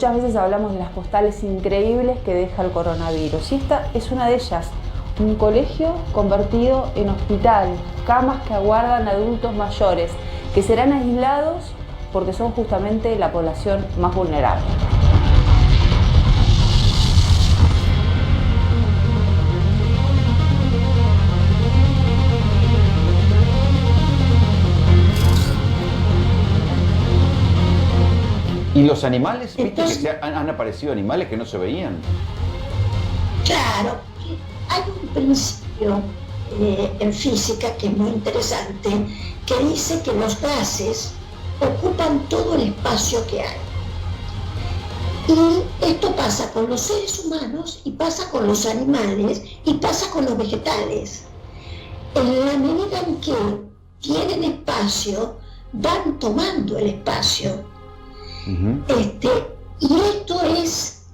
Muchas veces hablamos de las postales increíbles que deja el coronavirus y esta es una de ellas. Un colegio convertido en hospital, camas que aguardan adultos mayores, que serán aislados porque son justamente la población más vulnerable. ¿Y los animales? ¿Viste Entonces, que han aparecido animales que no se veían? claro, hay un principio en física que es muy interesante, que dice que los gases ocupan todo el espacio que hay. Y esto pasa con los seres humanos y pasa con los animales y pasa con los vegetales. En la medida en que tienen espacio, van tomando el espacio. Y esto es,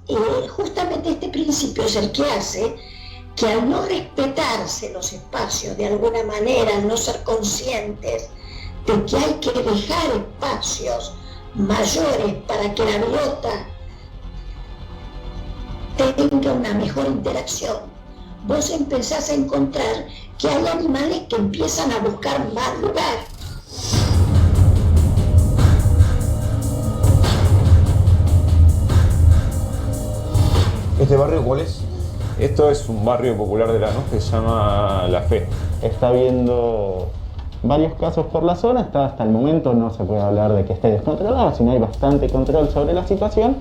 justamente este principio es el que hace que al no respetarse los espacios de alguna manera, al no ser conscientes de que hay que dejar espacios mayores para que la biota tenga una mejor interacción, vos empezás a encontrar que hay animales que empiezan a buscar más lugar. ¿Este barrio cuál es? Esto es un barrio popular de Lanús que se llama La Fe. Está habiendo varios casos por la zona, hasta el momento no se puede hablar de que esté descontrolado, sino hay bastante control sobre la situación,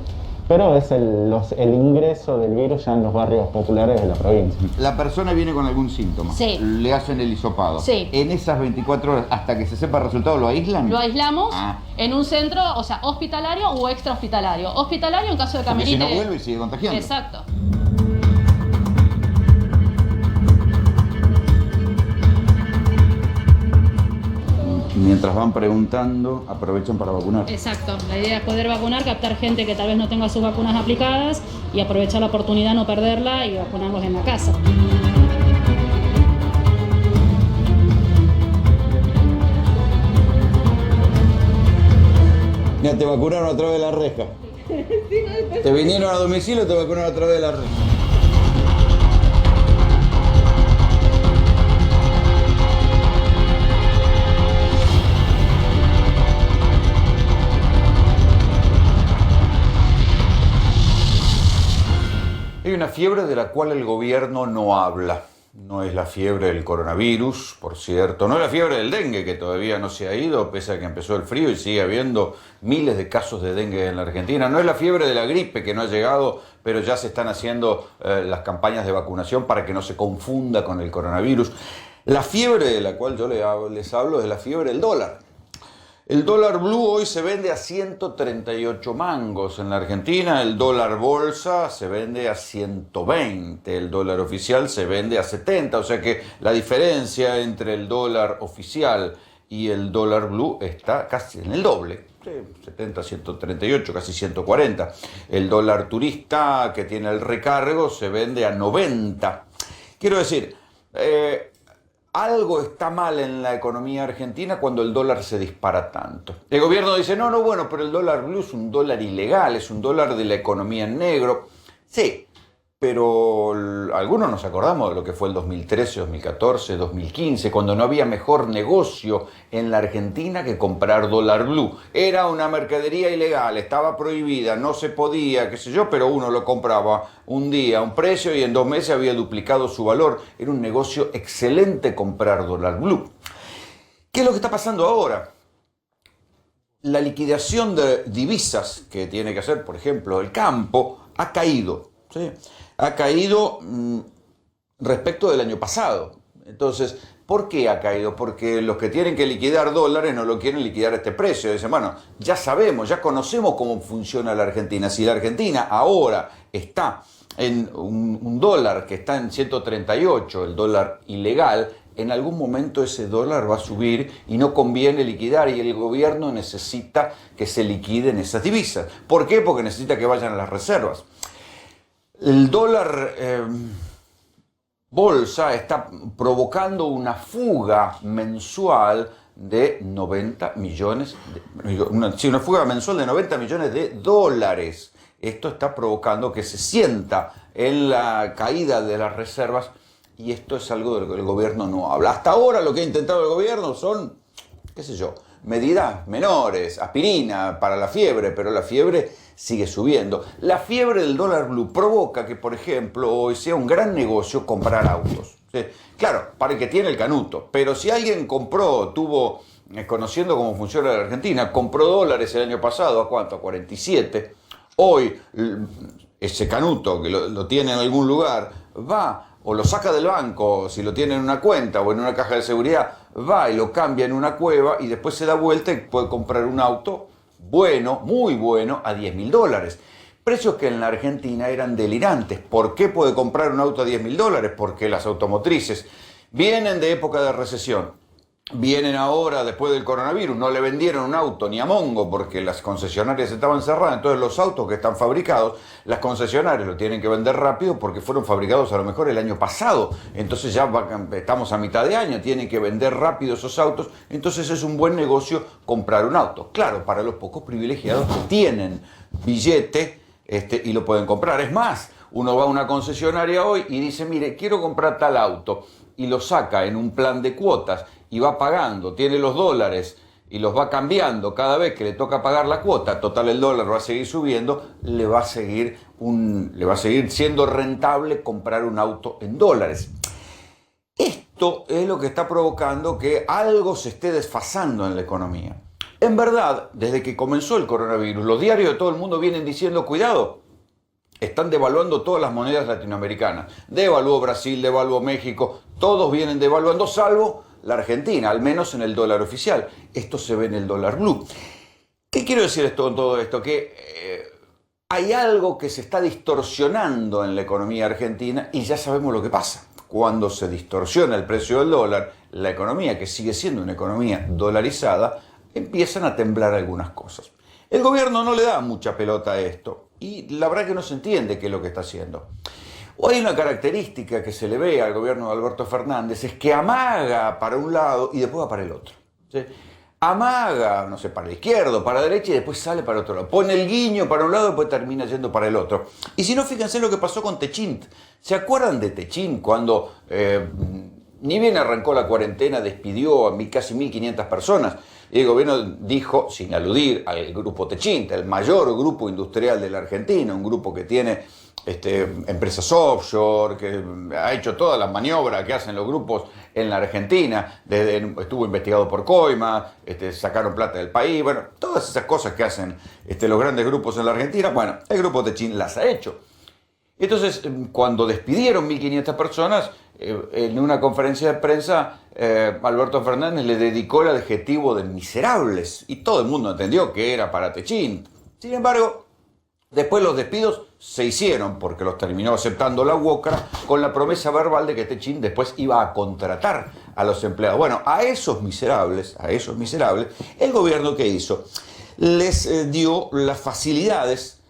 pero es el ingreso del virus ya en los barrios populares de la provincia. La persona viene con algún síntoma. Sí. Le hacen el hisopado. Sí. En esas 24 horas, hasta que se sepa el resultado, ¿lo aíslan? Lo aislamos Ah. en un centro, o sea, hospitalario u extrahospitalario. Hospitalario en caso de Porque si caminite. no vuelve y sigue contagiando. Exacto. Mientras van preguntando, aprovechan para vacunar. Exacto. La idea es poder vacunar, captar gente que tal vez no tenga sus vacunas aplicadas y aprovechar la oportunidad, no perderla y vacunarlos en la casa. Ya te vacunaron a través de la reja. Te vinieron a domicilio y te vacunaron a través de la reja. Hay una fiebre de la cual el gobierno no habla. No es la fiebre del coronavirus, por cierto. No es la fiebre del dengue, que todavía no se ha ido, pese a que empezó el frío y sigue habiendo miles de casos de dengue en la Argentina. No es la fiebre de la gripe, que no ha llegado, pero ya se están haciendo las campañas de vacunación para que no se confunda con el coronavirus. La fiebre de la cual yo les hablo es la fiebre del dólar. El dólar blue hoy se vende a 138 mangos en la Argentina, el dólar bolsa se vende a 120, el dólar oficial se vende a 70, o sea que la diferencia entre el dólar oficial y el dólar blue está casi en el doble. 70, 138, casi 140. El dólar turista que tiene el recargo se vende a 90. Quiero decir, algo está mal en la economía argentina cuando el dólar se dispara tanto. El gobierno dice, no, bueno, pero el dólar blue es un dólar ilegal, es un dólar de la economía en negro. Sí, pero algunos nos acordamos de lo que fue el 2013, 2014, 2015, cuando no había mejor negocio en la Argentina que comprar dólar blue. Era una mercadería ilegal, estaba prohibida, no se podía, qué sé yo, pero uno lo compraba un día a un precio y en 2 meses había duplicado su valor. Era un negocio excelente comprar dólar blue. ¿Qué es lo que está pasando ahora? La liquidación de divisas que tiene que hacer, por ejemplo, el campo, ha caído. ¿Sí? Ha caído respecto del año pasado. Entonces, ¿por qué ha caído? Porque los que tienen que liquidar dólares no lo quieren liquidar a este precio. Dicen, bueno, ya sabemos, ya conocemos cómo funciona la Argentina. Si la Argentina ahora está en un dólar que está en 138, el dólar ilegal, en algún momento ese dólar va a subir y no conviene liquidar y el gobierno necesita que se liquiden esas divisas. ¿Por qué? Porque necesita que vayan a las reservas. El dólar bolsa está provocando una fuga mensual de 90 millones, una fuga mensual de 90 millones de dólares. esto está provocando que se sienta en la caída de las reservas, y esto es algo de lo que el gobierno no habla. Hasta ahora lo que ha intentado el gobierno son, qué sé yo, medidas menores, aspirina para la fiebre, pero la fiebre sigue subiendo. La fiebre del dólar blue provoca que, por ejemplo, hoy sea un gran negocio comprar autos. ¿Sí? Claro, para el que tiene el canuto, pero si alguien conociendo cómo funciona la Argentina, compró dólares el año pasado, ¿a cuánto? A 47. Hoy ese canuto que lo tiene en algún lugar, va o lo saca del banco, si lo tiene en una cuenta o en una caja de seguridad, va y lo cambia en una cueva y después se da vuelta y puede comprar un auto bueno, muy bueno, a $10.000. Precios que en la Argentina eran delirantes. ¿Por qué puede comprar un auto a $10.000? Porque las automotrices vienen de época de recesión. Vienen ahora, después del coronavirus, no le vendieron un auto ni a Mongo porque las concesionarias estaban cerradas. Entonces los autos que están fabricados, las concesionarias lo tienen que vender rápido porque fueron fabricados a lo mejor el año pasado. Entonces ya estamos a mitad de año, tienen que vender rápido esos autos. Entonces es un buen negocio comprar un auto. Claro, para los pocos privilegiados que tienen billete y lo pueden comprar. Es más, uno va a una concesionaria hoy y dice, mire, quiero comprar tal auto, y lo saca en un plan de cuotas y va pagando, tiene los dólares y los va cambiando cada vez que le toca pagar la cuota. Total, el dólar va a seguir subiendo, le va a seguir siendo rentable comprar un auto en dólares. Esto es lo que está provocando que algo se esté desfasando en la economía. En verdad, desde que comenzó el coronavirus, los diarios de todo el mundo vienen diciendo, cuidado, están devaluando todas las monedas latinoamericanas. Devaluó Brasil, devaluó México, todos vienen devaluando, salvo la Argentina, al menos en el dólar oficial. Esto se ve en el dólar blue. ¿Qué quiero decir con todo esto? Que hay algo que se está distorsionando en la economía argentina y ya sabemos lo que pasa. Cuando se distorsiona el precio del dólar, la economía, que sigue siendo una economía dolarizada, empiezan a temblar algunas cosas. El gobierno no le da mucha pelota a esto y la verdad que no se entiende qué es lo que está haciendo. Hoy hay una característica que se le ve al gobierno de Alberto Fernández, es que amaga para un lado y después va para el otro. ¿Sí? Amaga, no sé, para la izquierda, para la derecha y después sale para el otro lado. Pone el guiño para un lado y después termina yendo para el otro. Y si no, fíjense lo que pasó con Techint. ¿Se acuerdan de Techint cuando ni bien arrancó la cuarentena, despidió a casi 1.500 personas? Y el gobierno dijo, sin aludir al grupo Techint, el mayor grupo industrial de la Argentina, un grupo que tiene empresas offshore, que ha hecho todas las maniobras que hacen los grupos en la Argentina, estuvo investigado por Coima, sacaron plata del país, bueno, todas esas cosas que hacen los grandes grupos en la Argentina, bueno, el grupo Techint las ha hecho. Entonces, cuando despidieron 1.500 personas, en una conferencia de prensa, Alberto Fernández le dedicó el adjetivo de miserables y todo el mundo entendió que era para Techint. Sin embargo, después los despidos se hicieron porque los terminó aceptando la UOCRA con la promesa verbal de que Techint después iba a contratar a los empleados. Bueno, a esos miserables, el gobierno, ¿qué hizo? Les dio las facilidades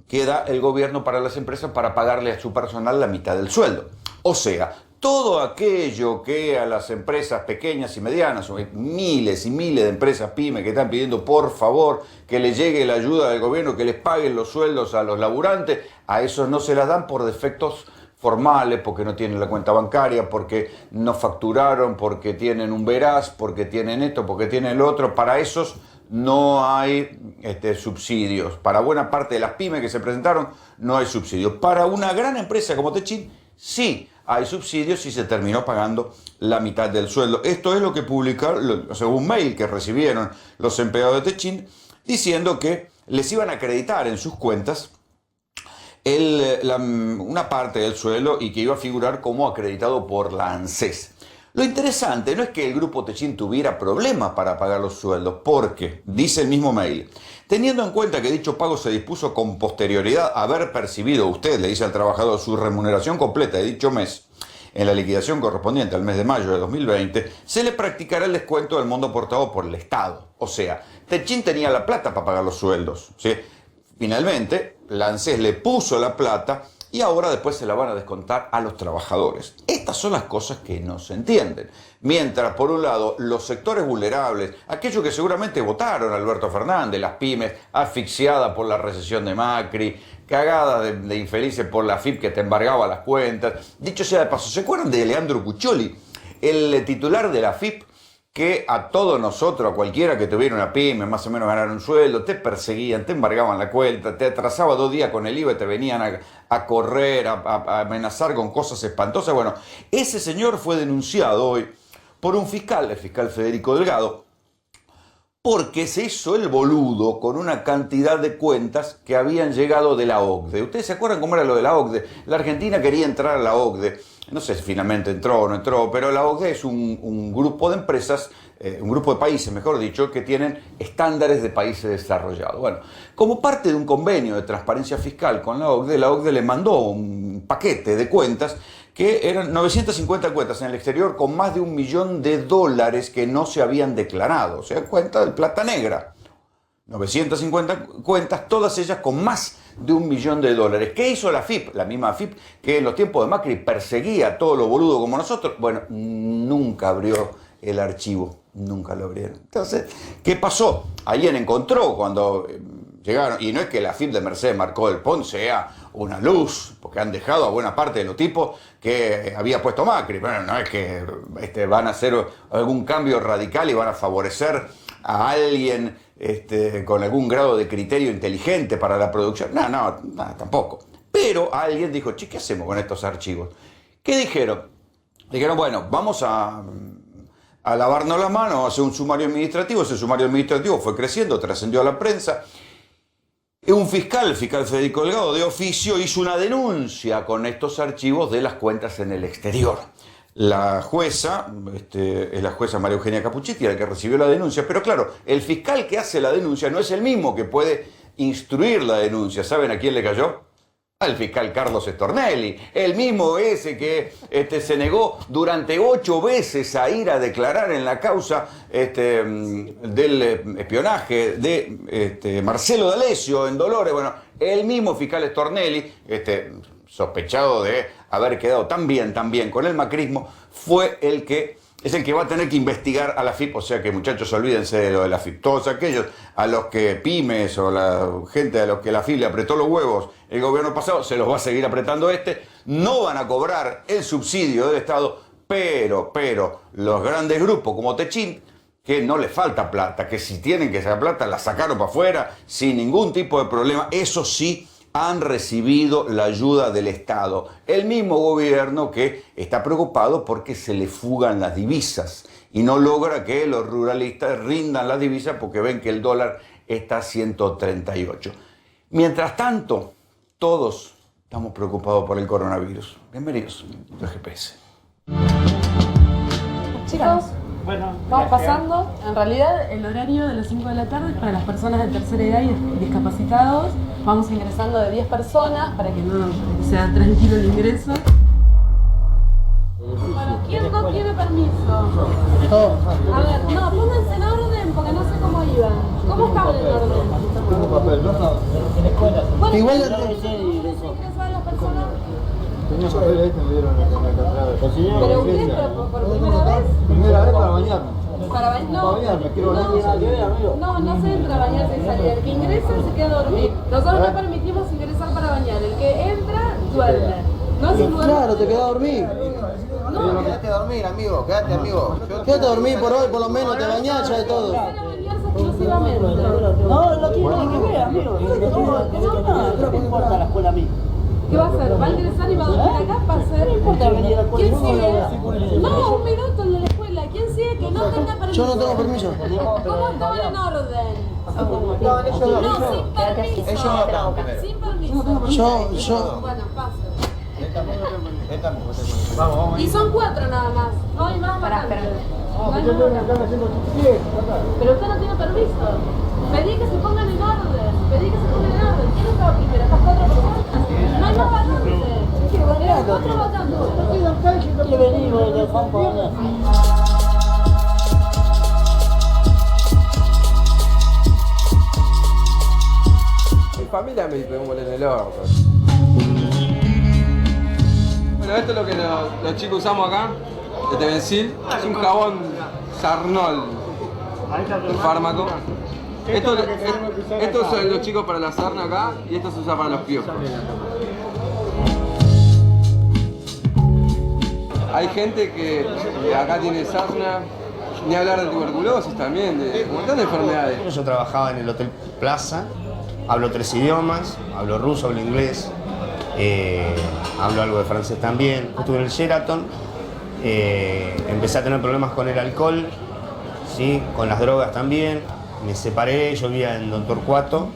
que da el gobierno para las empresas para pagarle a su personal la mitad del sueldo. O sea, todo aquello que a las empresas pequeñas y medianas, o miles y miles de empresas pymes que están pidiendo por favor que les llegue la ayuda del gobierno, que les paguen los sueldos a los laburantes, a esos no se las dan por defectos formales, porque no tienen la cuenta bancaria, porque no facturaron, porque tienen un veraz, porque tienen esto, porque tienen lo otro. Para esos no hay subsidios. Para buena parte de las pymes que se presentaron no hay subsidios. Para una gran empresa como Techint sí hay subsidios y se terminó pagando la mitad del sueldo. Esto es lo que publicaron, un mail que recibieron los empleados de Techint diciendo que les iban a acreditar en sus cuentas una parte del sueldo y que iba a figurar como acreditado por la ANSES. Lo interesante no es que el grupo Techint tuviera problemas para pagar los sueldos, porque, dice el mismo mail, teniendo en cuenta que dicho pago se dispuso con posterioridad a haber percibido usted, le dice al trabajador, su remuneración completa de dicho mes, en la liquidación correspondiente al mes de mayo de 2020, se le practicará el descuento del monto aportado por el Estado. O sea, Techint tenía la plata para pagar los sueldos, ¿sí? Finalmente, la ANSES le puso la plata y ahora después se la van a descontar a los trabajadores. Estas son las cosas que no se entienden. Mientras, por un lado, los sectores vulnerables, aquellos que seguramente votaron a Alberto Fernández, las pymes asfixiadas por la recesión de Macri, cagadas de infelices por la AFIP que te embargaba las cuentas. Dicho sea de paso, ¿se acuerdan de Leandro Cuccioli, el titular de la AFIP, que a todos nosotros, a cualquiera que tuviera una pyme, más o menos ganar un sueldo, te perseguían, te embargaban la cuenta, te atrasaba 2 días con el IVA y te venían a correr, a amenazar con cosas espantosas? Bueno, ese señor fue denunciado hoy por un fiscal, el fiscal Federico Delgado, porque se hizo el boludo con una cantidad de cuentas que habían llegado de la OCDE. ¿Ustedes se acuerdan cómo era lo de la OCDE? La Argentina quería entrar a la OCDE. No sé si finalmente entró o no entró, pero la OCDE es un grupo de empresas, un grupo de países, mejor dicho, que tienen estándares de países desarrollados. Bueno, como parte de un convenio de transparencia fiscal con la OCDE le mandó un paquete de cuentas que eran 950 cuentas en el exterior con más de $1 millón que no se habían declarado, o sea, cuentas de plata negra. 950 cuentas, todas ellas con más de $1 millón. ¿Qué hizo la AFIP? La misma AFIP que en los tiempos de Macri perseguía a todos los boludos como nosotros. Bueno, nunca abrió el archivo, nunca lo abrieron. Entonces, ¿qué pasó? Alguien encontró cuando llegaron, y no es que la AFIP de Mercedes Marcó del Pont sea una luz, porque han dejado a buena parte de los tipos que había puesto Macri. Bueno, no es que van a hacer algún cambio radical y van a favorecer a alguien con algún grado de criterio inteligente para la producción. No, tampoco. Pero alguien dijo, che, ¿qué hacemos con estos archivos? ¿Qué dijeron? Dijeron, bueno, vamos a lavarnos las manos, a hacer un sumario administrativo. Ese sumario administrativo fue creciendo, trascendió a la prensa. Un fiscal, el fiscal Federico Delgado, de oficio, hizo una denuncia con estos archivos de las cuentas en el exterior. La jueza, es la jueza María Eugenia Capuchetti, la que recibió la denuncia, pero claro, el fiscal que hace la denuncia no es el mismo que puede instruir la denuncia. ¿Saben a quién le cayó? Al fiscal Carlos Stornelli, el mismo ese que se negó durante 8 veces a ir a declarar en la causa del espionaje de Marcelo D'Alessio en Dolores. Bueno, el mismo fiscal Stornelli, sospechado de haber quedado tan bien con el macrismo, es el que va a tener que investigar a la AFIP. O sea que, muchachos, olvídense de lo de la AFIP. Todos aquellos a los que pymes o la gente a los que la AFIP le apretó los huevos el gobierno pasado, se los va a seguir apretando no van a cobrar el subsidio del Estado, pero los grandes grupos como Techint, que no les falta plata, que si tienen que sacar plata la sacaron para afuera sin ningún tipo de problema, eso sí, han recibido la ayuda del Estado. El mismo gobierno que está preocupado porque se le fugan las divisas y no logra que los ruralistas rindan las divisas porque ven que el dólar está a 138. Mientras tanto, todos estamos preocupados por el coronavirus. Bienvenidos a GPS. Chicos, vamos pasando. En realidad, el horario de las 5 de la tarde es para las personas de tercera edad y discapacitados. Vamos ingresando de 10 personas para que sea tranquilo el ingreso. Bueno, ¿quién no tiene permiso? A ver, no, pónganse en orden porque no sé cómo iban. ¿Cómo estaban en orden? Tengo papel, ¿no? Bueno, igual ingresaban las personas. Tenía papel ahí que me dieron en la carrera. Pero usted, por primera vez. Primera vez para bañarme. Para bañarme, quiero bañarme. No se entra a bañarse y salir. El que ingresa se queda a dormir. Nosotros no permitimos ingresar para bañar. El que entra, duerme. No se duerme. Claro, te quedás a dormir. No, quédate a dormir, amigo, quédate, amigo. Quédate a dormir por hoy, por lo menos te bañás ya de todo. exclusivamente. No, no tiene nada que ver, amigo. No importa la escuela a mí. ¿Qué va a hacer? ¿Va a ingresar y va a dormir acá? ¿Va a hacer? No importa venir a la escuela. ¿Quién sigue? No, un minuto en la escuela. ¿Quién sigue que no tenga permiso? Yo no tengo permiso. ¿Cómo estaban en orden? Estaban ellos dos. No, sin permiso. Ellos no estaban primero. Sin permiso. Yo. Bueno, pase. Vamos. Y son 4 nada más. No hay más para Pero usted no tiene permiso. Pedí que se pongan en orden. ¿Quién estaba primero? ¿Estas 4 personas? No hay más vacantes. Eran 4 vacantes. ¿Qué venimos del campo ahora? Mi familia me pegó en el orto. Bueno, esto es lo que los chicos usamos acá, este Bensil, es un jabón Sarnol, el fármaco. Esto usan los chicos para la sarna acá y esto se usa para los piojos. Hay gente que acá tiene sarna, ni hablar de tuberculosis también, de un montón de enfermedades. Yo trabajaba en el Hotel Plaza, hablo 3 idiomas, hablo ruso, hablo inglés, hablo algo de francés también. Estuve en el Sheraton, empecé a tener problemas con el alcohol, ¿sí? Con las drogas también. Me separé, yo vivía en Don Torcuato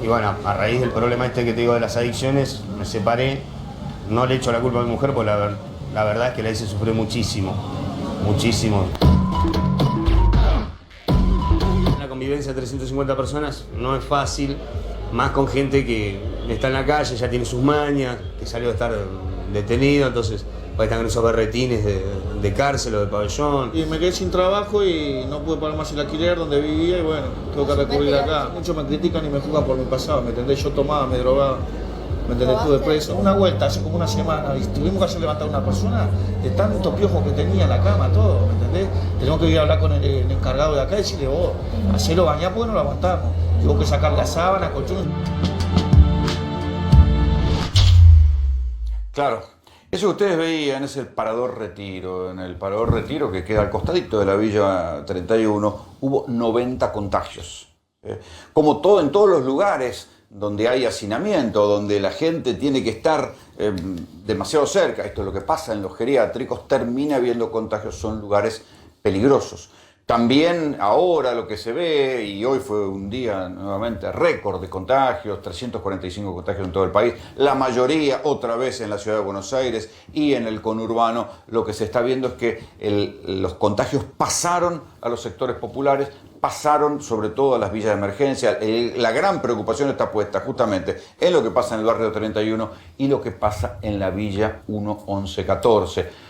y bueno, a raíz del problema este que te digo de las adicciones, me separé. No le echo la culpa a mi mujer porque la verdad es que la hice sufrir muchísimo, muchísimo. La convivencia de 350 personas no es fácil, más con gente que está en la calle, ya tiene sus mañas, que salió de estar detenido, entonces están con esos berretines de cárcel o de pabellón. Y me quedé sin trabajo y no pude pagar más el alquiler donde vivía y bueno, tengo que recurrir acá. Muchos me critican y me juzgan por mi pasado, ¿me entendés? Yo tomaba, me drogaba, ¿me entendés? Estuve preso. Una vuelta hace como una semana y tuvimos que hacer levantar a una persona de tantos piojos que tenía en la cama, todo, ¿me entendés? Tenemos que ir a hablar con el encargado de acá y decirle, vos, hacelo bañar porque no lo aguantamos. Tengo que sacar la sábana, colchón. Claro. Eso que ustedes veían es el Parador Retiro. En el Parador Retiro, que queda al costadito de la Villa 31, hubo 90 contagios. Como todo en todos los lugares donde hay hacinamiento, donde la gente tiene que estar demasiado cerca, esto es lo que pasa en los geriátricos, termina habiendo contagios, son lugares peligrosos. También ahora lo que se ve, y hoy fue un día nuevamente récord de contagios, 345 contagios en todo el país, la mayoría otra vez en la ciudad de Buenos Aires y en el conurbano, lo que se está viendo es que los contagios pasaron a los sectores populares, pasaron sobre todo a las villas de emergencia. La gran preocupación está puesta justamente en lo que pasa en el barrio 31 y lo que pasa en la villa 1, 11, 14.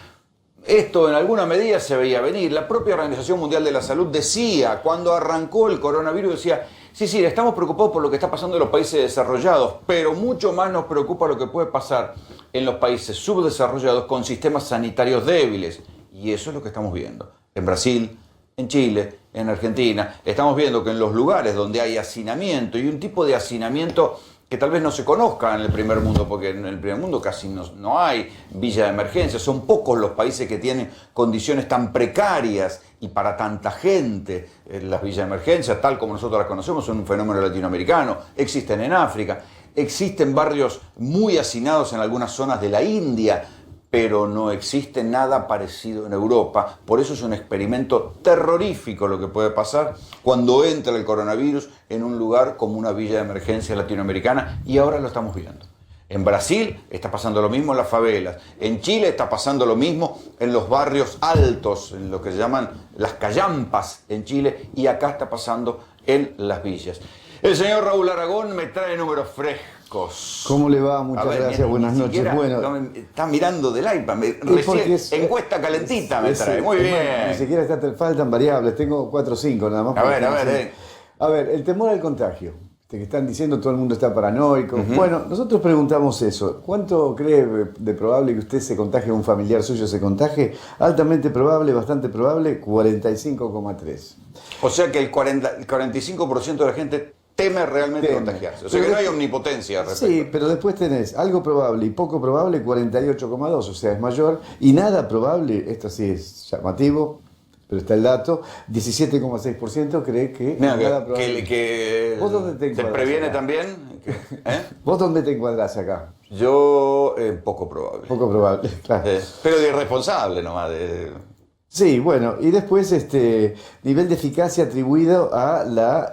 Esto en alguna medida se veía venir. La propia Organización Mundial de la Salud decía, cuando arrancó el coronavirus, decía, sí, estamos preocupados por lo que está pasando en los países desarrollados, pero mucho más nos preocupa lo que puede pasar en los países subdesarrollados con sistemas sanitarios débiles. Y eso es lo que estamos viendo. En Brasil, en Chile, en Argentina, estamos viendo que en los lugares donde hay hacinamiento, y un tipo de hacinamiento que tal vez no se conozca en el primer mundo, porque en el primer mundo casi no hay villa de emergencia, son pocos los países que tienen condiciones tan precarias y para tanta gente. Las villas de emergencia, tal como nosotros las conocemos, son un fenómeno latinoamericano, existen en África, existen barrios muy hacinados en algunas zonas de la India, pero no existe nada parecido en Europa. Por eso es un experimento terrorífico lo que puede pasar cuando entra el coronavirus en un lugar como una villa de emergencia latinoamericana, y ahora lo estamos viendo. En Brasil está pasando lo mismo en las favelas, en Chile está pasando lo mismo en los barrios altos, en lo que se llaman las callampas en Chile, y acá está pasando en las villas. El señor Raúl Aragón me trae números frescos. ¿Cómo le va? Muchas gracias, mira, buenas noches. Bueno, está mirando del iPad, recién encuesta calentita me trae, muy bien. Ni siquiera faltan variables, tengo 4 o 5 nada más. A ver, el temor al contagio, que están diciendo todo el mundo está paranoico. Bueno, nosotros preguntamos eso, ¿cuánto cree de probable que usted se contagie, un familiar suyo se contagie? Altamente probable, bastante probable, 45,3. O sea que el 45% de la gente teme realmente contagiarse. O sea que no hay omnipotencia respecto. Sí, pero después tenés algo probable y poco probable, 48,2, o sea, es mayor. Y nada probable, esto sí es llamativo, pero está el dato, 17,6% cree que nada probable. ¿Vos dónde te encuadrás? ¿Se previene acá también? ¿Vos dónde te encuadrás acá? Yo, poco probable. Poco probable, claro. Pero de irresponsable nomás. Sí, bueno, y después nivel de eficacia atribuido a la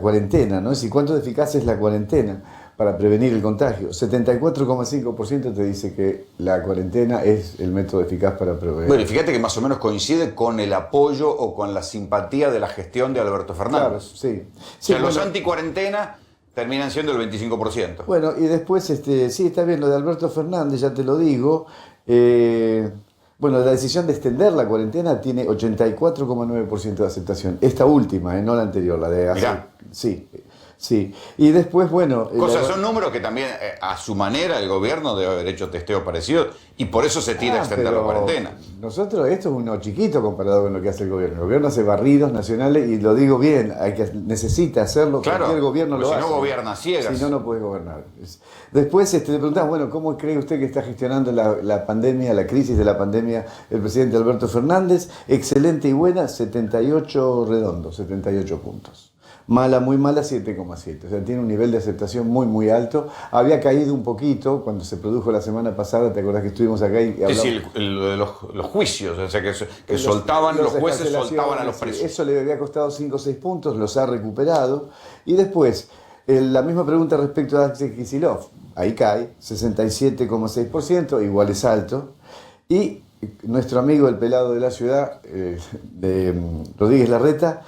cuarentena, ¿no? Es decir, ¿cuánto de eficacia es la cuarentena para prevenir el contagio? 74,5% te dice que la cuarentena es el método eficaz para prevenir. Bueno, y fíjate que más o menos coincide con el apoyo o con la simpatía de la gestión de Alberto Fernández. Claro, sí. O sea, los anti-cuarentena terminan siendo el 25%. Bueno, y después, sí, está bien, lo de Alberto Fernández, ya te lo digo. Bueno, la decisión de extender la cuarentena tiene 84,9% de aceptación. Esta última, no la anterior, la de hace. Mirá. Sí. Sí, y después, bueno... Son números que también, a su manera, el gobierno debe haber hecho testeo parecido y por eso se tira a extender la cuarentena. Nosotros, esto es uno chiquito comparado con lo que hace el gobierno. El gobierno hace barridos nacionales y lo digo bien, necesita hacerlo, claro, cualquier gobierno lo hace. Si no gobierna ciegas. Si no, no puede gobernar. Después le preguntamos, bueno, ¿cómo cree usted que está gestionando la pandemia, la crisis de la pandemia, el presidente Alberto Fernández? Excelente y buena, 78 redondos, 78 puntos. Mala, muy mala, 7,7. O sea, tiene un nivel de aceptación muy, muy alto. Había caído un poquito cuando se produjo la semana pasada. ¿Te acordás que estuvimos acá y hablamos? Sí, los juicios, o sea, que soltaban, los jueces soltaban a los presos. Eso le había costado 5 o 6 puntos, los ha recuperado. Y después, la misma pregunta respecto a Axel Kicillof. Ahí cae, 67,6%, igual es alto. Y nuestro amigo el pelado de la ciudad, de Rodríguez Larreta,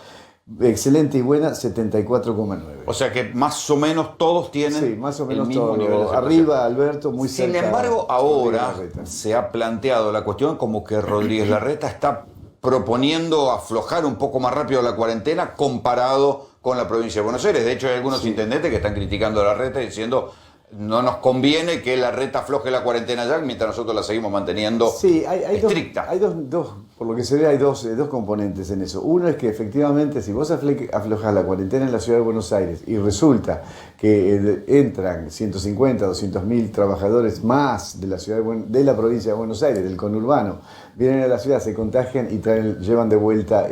excelente y buena, 74,9. O sea que más o menos todos tienen más o menos el mismo todo. nivel de aceptación. Arriba, Alberto, muy cerca. Sin embargo, ahora se ha planteado la cuestión como que Rodríguez Larreta está proponiendo aflojar un poco más rápido la cuarentena comparado con la provincia de Buenos Aires. De hecho, hay algunos intendentes que están criticando a Larreta diciendo... No nos conviene que Larreta afloje la cuarentena ya mientras nosotros la seguimos manteniendo estricta. Hay dos, por lo que se ve, hay dos componentes en eso. Uno es que efectivamente si vos aflojás la cuarentena en la ciudad de Buenos Aires y resulta que entran 150, 200.000 trabajadores más de la ciudad de la provincia de Buenos Aires, del conurbano, vienen a la ciudad, se contagian y llevan de vuelta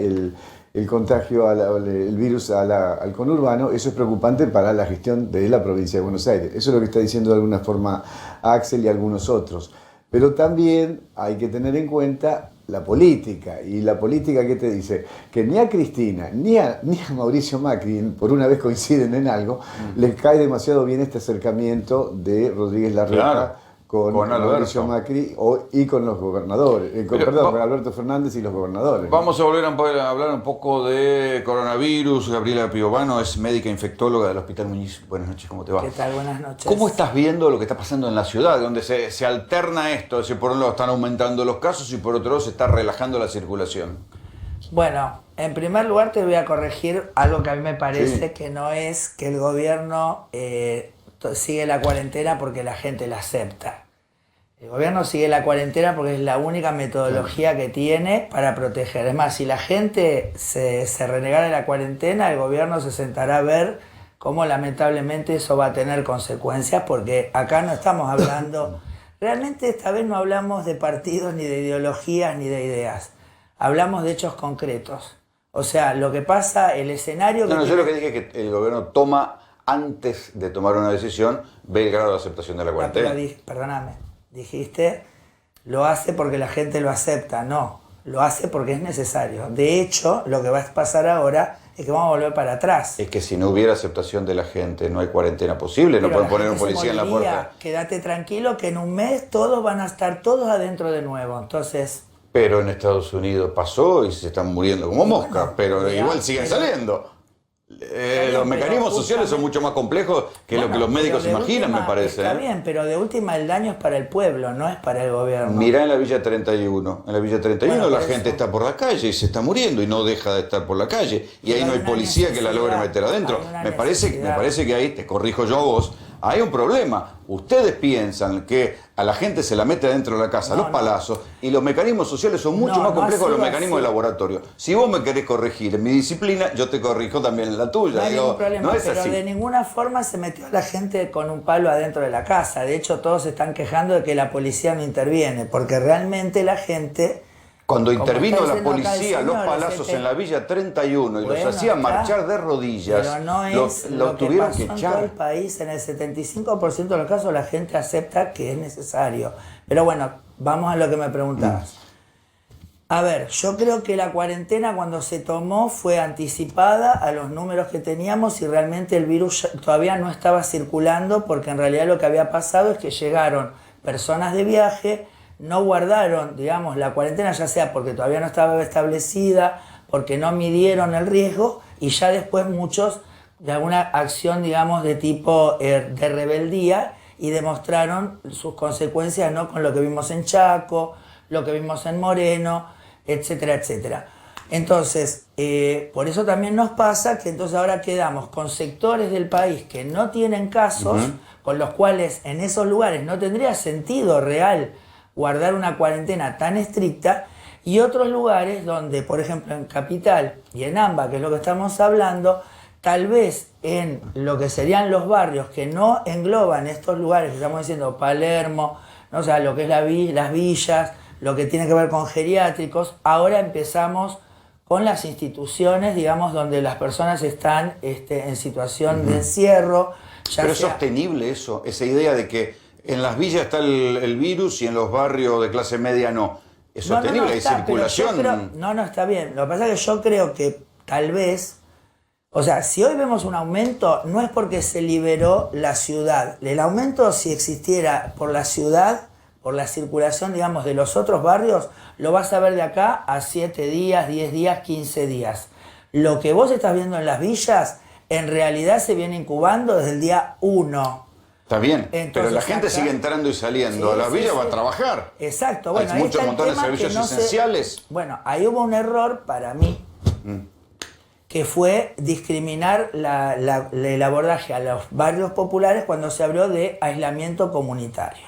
el contagio, el virus al conurbano, eso es preocupante para la gestión de la provincia de Buenos Aires. Eso es lo que está diciendo de alguna forma Axel y algunos otros. Pero también hay que tener en cuenta la política. Y la política, ¿qué te dice? Que ni a Cristina ni a Mauricio Macri, por una vez coinciden en algo, les cae demasiado bien este acercamiento de Rodríguez Larreta con Mauricio Macri y con los gobernadores, con Alberto Fernández y los gobernadores. Vamos a volver a hablar un poco de coronavirus. Gabriela Piovano es médica infectóloga del Hospital Muñiz. Buenas noches, ¿cómo te va? ¿Qué tal? Buenas noches. ¿Cómo estás viendo lo que está pasando en la ciudad, donde se alterna esto? Es decir, por un lado están aumentando los casos y por otro lado se está relajando la circulación. Bueno, en primer lugar te voy a corregir algo que a mí me parece que no es que el gobierno sigue la cuarentena porque la gente la acepta. El gobierno sigue la cuarentena porque es la única metodología que tiene para proteger. Es más, si la gente se renegara de la cuarentena, el gobierno se sentará a ver cómo lamentablemente eso va a tener consecuencias, porque acá no estamos hablando, realmente esta vez no hablamos de partidos, ni de ideologías, ni de ideas. Hablamos de hechos concretos. O sea, lo que pasa, el escenario... yo lo que dije es que el gobierno toma, antes de tomar una decisión, ve el grado de aceptación de la cuarentena. Perdóname, dijiste, lo hace porque la gente lo acepta. No, lo hace porque es necesario. De hecho, lo que va a pasar ahora es que vamos a volver para atrás. Es que si no hubiera aceptación de la gente, no hay cuarentena posible, no pueden poner un policía en la puerta. Quédate tranquilo que en un mes todos van a estar todos adentro de nuevo. Entonces... Pero en Estados Unidos pasó y se están muriendo como moscas, pero igual siguen saliendo. Los mecanismos sociales son mucho más complejos que lo que los médicos imaginan, me parece. Está bien, pero de última el daño es para el pueblo, no es para el gobierno. Mirá en la Villa 31. En la Villa 31 la gente está por la calle y se está muriendo y no deja de estar por la calle. Y ahí no hay policía que la logre meter adentro. Me parece que ahí, te corrijo yo a vos, hay un problema. Ustedes piensan que a la gente se la mete adentro de la casa, los palazos, y los mecanismos sociales son mucho más complejos que los mecanismos de laboratorio. Si vos me querés corregir en mi disciplina, yo te corrijo también en la tuya. No hay ningún problema, no es pero así. De ninguna forma se metió a la gente con un palo adentro de la casa. De hecho, todos se están quejando de que la policía no interviene, porque realmente la gente... Cuando intervino la policía, los palazos en la Villa 31 y los hacían marchar de rodillas, pero no es lo tuvieron que en echar. todo el país, en el 75% de los casos la gente acepta que es necesario. Pero bueno, vamos a lo que me preguntabas. A ver, yo creo que la cuarentena cuando se tomó fue anticipada a los números que teníamos y realmente el virus todavía no estaba circulando, porque en realidad lo que había pasado es que llegaron personas de viaje, no guardaron, digamos, la cuarentena, ya sea porque todavía no estaba establecida, porque no midieron el riesgo, y ya después muchos de alguna acción, digamos, de tipo de rebeldía, y demostraron sus consecuencias, ¿no? Con lo que vimos en Chaco, lo que vimos en Moreno, etcétera, etcétera. Entonces, por eso también nos pasa que entonces ahora quedamos con sectores del país que no tienen casos, con los cuales en esos lugares no tendría sentido real guardar una cuarentena tan estricta, y otros lugares donde, por ejemplo, en Capital y en AMBA, que es lo que estamos hablando, tal vez en lo que serían los barrios que no engloban estos lugares que estamos diciendo, Palermo, ¿no? O sea, lo que es las villas, lo que tiene que ver con geriátricos, ahora empezamos con las instituciones, digamos, donde las personas están en situación de encierro. Pero es sostenible eso, esa idea de que en las villas está el virus y en los barrios de clase media no. Es sostenible, hay circulación. No, está bien. Lo que pasa es que yo creo que tal vez, o sea, si hoy vemos un aumento, no es porque se liberó la ciudad. El aumento, si existiera por la ciudad, por la circulación, digamos, de los otros barrios, lo vas a ver de acá a 7 días, 10 días, 15 días. Lo que vos estás viendo en las villas, en realidad se viene incubando desde el día 1. Está bien, entonces, pero la gente sigue entrando y saliendo. Sí, a la villa va a sí. trabajar. Exacto. Bueno, hay muchos montones de servicios esenciales. Bueno, ahí hubo un error para mí, que fue discriminar el abordaje a los barrios populares cuando se habló de aislamiento comunitario.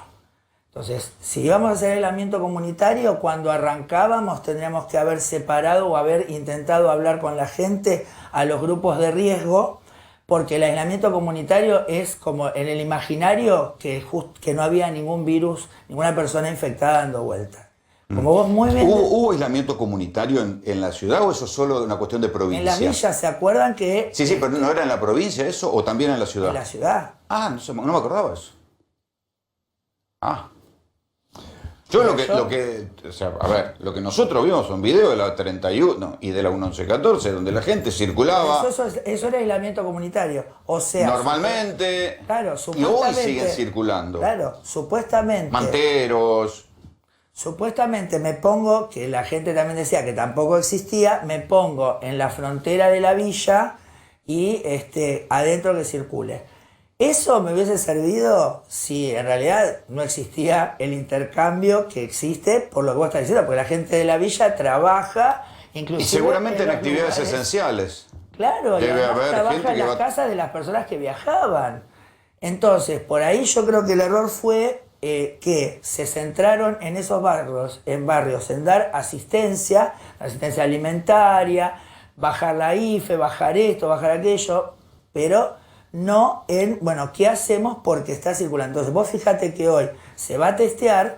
Entonces, si íbamos a hacer aislamiento comunitario, cuando arrancábamos tendríamos que haber separado o haber intentado hablar con la gente a los grupos de riesgo, porque el aislamiento comunitario es como en el imaginario que no había ningún virus, ninguna persona infectada dando vueltas. Como vos muy bien... ¿Hubo aislamiento comunitario en la ciudad o eso es solo una cuestión de provincia? En las villas, ¿se acuerdan que...? Sí, pero ¿no era en la provincia eso o también en la ciudad? En la ciudad. Ah, no me acordaba eso. Yo lo que, o sea, a ver, lo que nosotros vimos son videos de la 31 y de la 1114, donde la gente circulaba. Eso era aislamiento comunitario. O sea, normalmente. Claro, y supuestamente. hoy siguen circulando. Claro, supuestamente. Manteros. Supuestamente me pongo, que la gente también decía que tampoco existía, me pongo en la frontera de la villa y adentro que circule. Eso me hubiese servido si en realidad no existía el intercambio que existe, por lo que vos estás diciendo, porque la gente de la villa trabaja, inclusive... Y seguramente en actividades lugares esenciales. Claro, debe haber trabaja gente en las casas de las personas que viajaban. Entonces, por ahí yo creo que el error fue que se centraron en esos barrios, en dar asistencia alimentaria, bajar la IFE, bajar esto, bajar aquello, pero... no en, bueno, ¿qué hacemos porque está circulando? Entonces vos fíjate que hoy se va a testear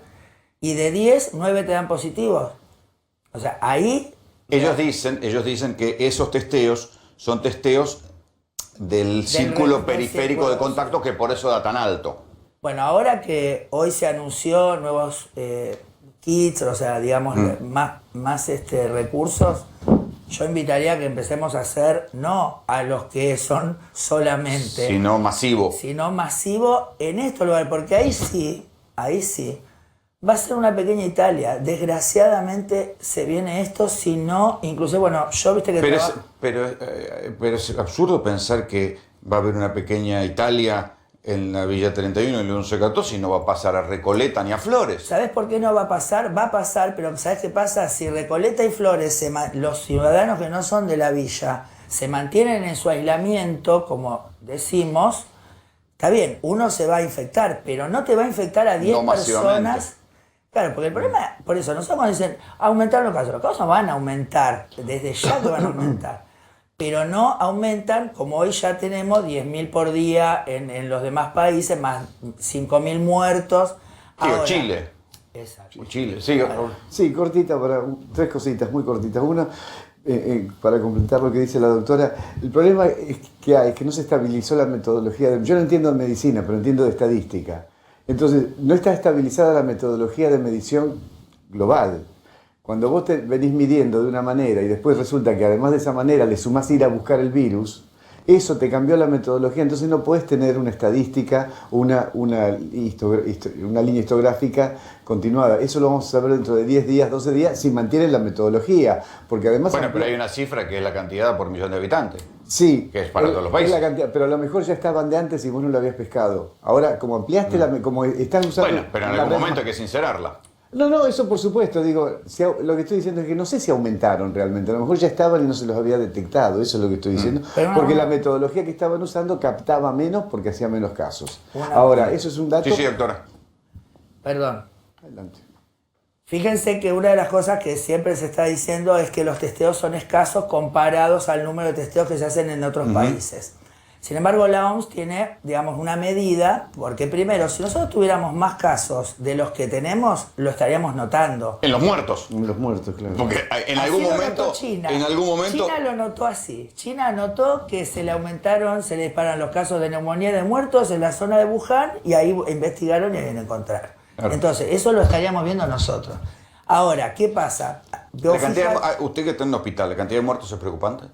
y de 10, 9 te dan positivos. O sea, ahí... Ellos dicen que esos testeos son testeos del círculo periférico de contacto, que por eso da tan alto. Bueno, ahora que hoy se anunció nuevos kits, o sea, digamos, más recursos, yo invitaría a que empecemos a hacer, no a los que son solamente... Sino masivo. Sino masivo en estos lugares, porque ahí sí, va a ser una pequeña Italia. Desgraciadamente se viene esto, si no, incluso, bueno, yo viste que pero es absurdo pensar que va a haber una pequeña Italia en la Villa 31 y el 1114 y no va a pasar a Recoleta ni a Flores. ¿Sabes por qué no va a pasar? Va a pasar, pero ¿sabes qué pasa? Si Recoleta y Flores, los ciudadanos que no son de la villa, se mantienen en su aislamiento, como decimos, está bien, uno se va a infectar, pero no te va a infectar a 10 personas. Claro, porque el problema, por eso, nosotros cuando dicen aumentar los casos van a aumentar, desde ya que van a aumentar. Pero no aumentan, como hoy ya tenemos 10.000 por día en los demás países, más 5.000 muertos. Ahora, Chile. Exacto. Chile, sí. Sí, cortita, tres cositas, muy cortitas. Una, para completar lo que dice la doctora, el problema es que no se estabilizó la metodología. Yo no entiendo de medicina, pero entiendo de estadística. Entonces, no está estabilizada la metodología de medición global. Cuando vos te venís midiendo de una manera y después resulta que además de esa manera le sumás ir a buscar el virus, eso te cambió la metodología, entonces no podés tener una estadística o una línea histográfica continuada. Eso lo vamos a saber dentro de 10 días, 12 días, si mantienen la metodología. Porque además... Bueno, pero hay una cifra que es la cantidad por millón de habitantes. Sí. Que es para todos los países. Es la cantidad, pero a lo mejor ya estaban de antes y vos no lo habías pescado. Ahora, como ampliaste como están usando... Bueno, pero en algún momento hay que sincerarla. No, eso por supuesto, digo, lo que estoy diciendo es que no sé si aumentaron realmente, a lo mejor ya estaban y no se los había detectado, eso es lo que estoy diciendo, porque la metodología que estaban usando captaba menos porque hacía menos casos. Ahora, eso es un dato... Sí, doctora. Perdón. Adelante. Fíjense que una de las cosas que siempre se está diciendo es que los testeos son escasos comparados al número de testeos que se hacen en otros países. Sin embargo, la OMS tiene, digamos, una medida, porque primero, si nosotros tuviéramos más casos de los que tenemos, lo estaríamos notando. En los muertos. En los muertos, claro. Porque en algún momento... China. En algún momento... China lo notó así. China notó que se le disparan los casos de neumonía de muertos en la zona de Wuhan y ahí investigaron y ahí lo encontraron. Claro. Entonces, eso lo estaríamos viendo nosotros. Ahora, ¿qué pasa? Usted que está en un hospital, ¿la cantidad de muertos es preocupante?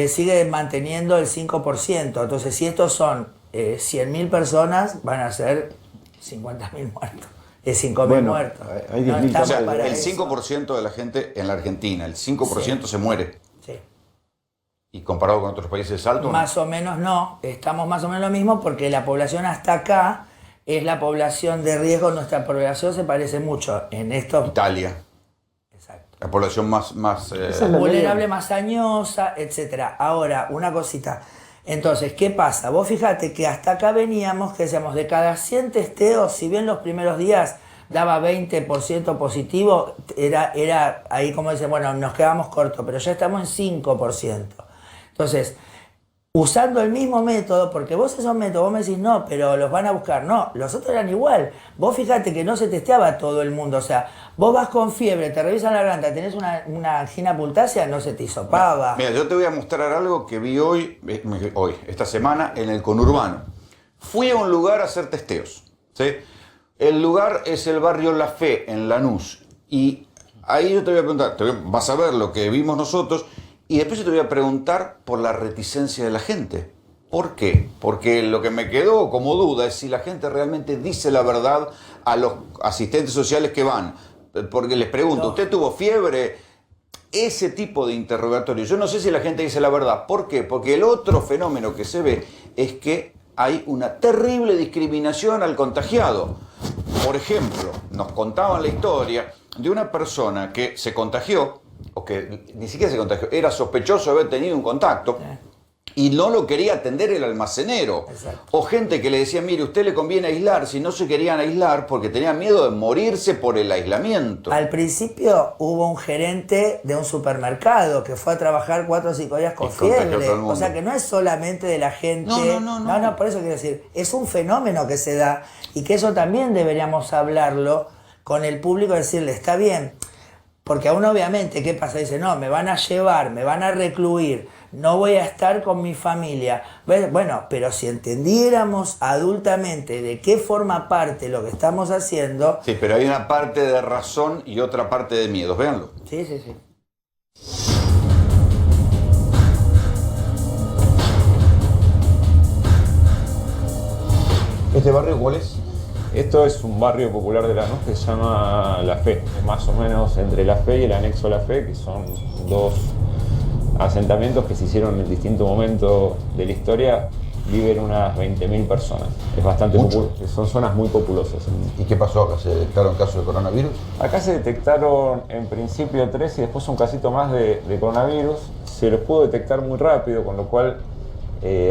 Sigue manteniendo el 5%. Entonces, si estos son 100.000 personas, van a ser 50.000 muertos. Es 5.000 muertos. Hay 10.000. O sea, el 5% de la gente en la Argentina, el 5% se muere. Sí. ¿Y comparado con otros países es alto? Más o menos no. Estamos más o menos lo mismo porque la población hasta acá es la población de riesgo. Nuestra población se parece mucho en esto. Italia. La población más vulnerable, más añosa, etc. Ahora, una cosita. Entonces, ¿qué pasa? Vos fíjate que hasta acá veníamos, que decíamos, de cada 100 testeos, si bien los primeros días daba 20% positivo, era ahí como dicen, bueno, nos quedamos cortos, pero ya estamos en 5%. Entonces, usando el mismo método, porque vos esos métodos, vos me decís, no, pero los van a buscar. No, los otros eran igual. Vos fíjate que no se testeaba a todo el mundo. O sea, vos vas con fiebre, te revisan la garganta, tenés una angina pultácea, no se te hisopaba. Mira, yo te voy a mostrar algo que vi hoy, esta semana, en el conurbano. Fui a un lugar a hacer testeos, ¿sí? El lugar es el barrio La Fe, en Lanús. Y ahí yo te voy a preguntar, vas a ver lo que vimos nosotros, y después yo te voy a preguntar por la reticencia de la gente. ¿Por qué? Porque lo que me quedó como duda es si la gente realmente dice la verdad a los asistentes sociales que van. Porque les pregunto, ¿usted tuvo fiebre? Ese tipo de interrogatorio. Yo no sé si la gente dice la verdad. ¿Por qué? Porque el otro fenómeno que se ve es que hay una terrible discriminación al contagiado. Por ejemplo, nos contaban la historia de una persona que se contagió, o que ni siquiera se contagió, era sospechoso de haber tenido un contacto y no lo quería atender el almacenero. Exacto. O gente que le decía, mire, usted le conviene aislar, si no se querían aislar porque tenían miedo de morirse por el aislamiento. Al principio hubo un gerente de un supermercado que fue a trabajar 4 o 5 días con fiebre. O sea que no es solamente de la gente. No, por eso quiero decir, es un fenómeno que se da y que eso también deberíamos hablarlo con el público, decirle, está bien. Porque a uno obviamente, ¿qué pasa? Dice, no, me van a llevar, me van a recluir, no voy a estar con mi familia. Bueno, pero si entendiéramos adultamente de qué forma parte lo que estamos haciendo... Sí, pero hay una parte de razón y otra parte de miedos, véanlo. Sí. ¿Este barrio cuál es? Esto es un barrio popular de Lanús que se llama La Fe, más o menos entre La Fe y el anexo La Fe, que son 2 asentamientos que se hicieron en distintos momentos de la historia. Viven unas 20.000 personas. Es bastante son zonas muy populosas. ¿Y qué pasó acá? ¿Se detectaron casos de coronavirus? Acá se detectaron en principio 3 y después un casito más de coronavirus. Se los pudo detectar muy rápido, con lo cual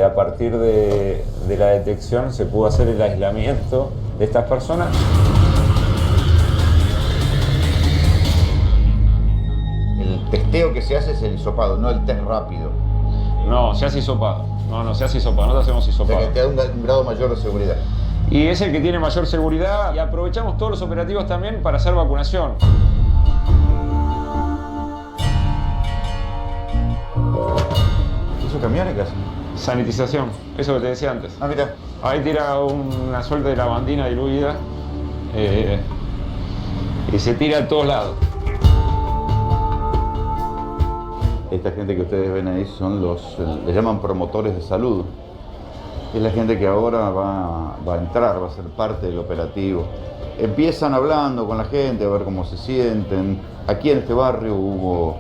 a partir de la detección se pudo hacer el aislamiento de estas personas. El testeo que se hace es el hisopado, no el test rápido. No, se hace hisopado. No se hace hisopado, no te hacemos hisopado. O sea que te da un grado mayor de seguridad. Y es el que tiene mayor seguridad y aprovechamos todos los operativos también para hacer vacunación. ¿Esos camiones qué hacen? Sanitización, eso que te decía antes. Ah, mira. Ahí tira una suerte de lavandina diluida y se tira a todos lados. Esta gente que ustedes ven ahí son les llaman promotores de salud. Es la gente que ahora va a entrar, va a ser parte del operativo. Empiezan hablando con la gente a ver cómo se sienten. Aquí en este barrio hubo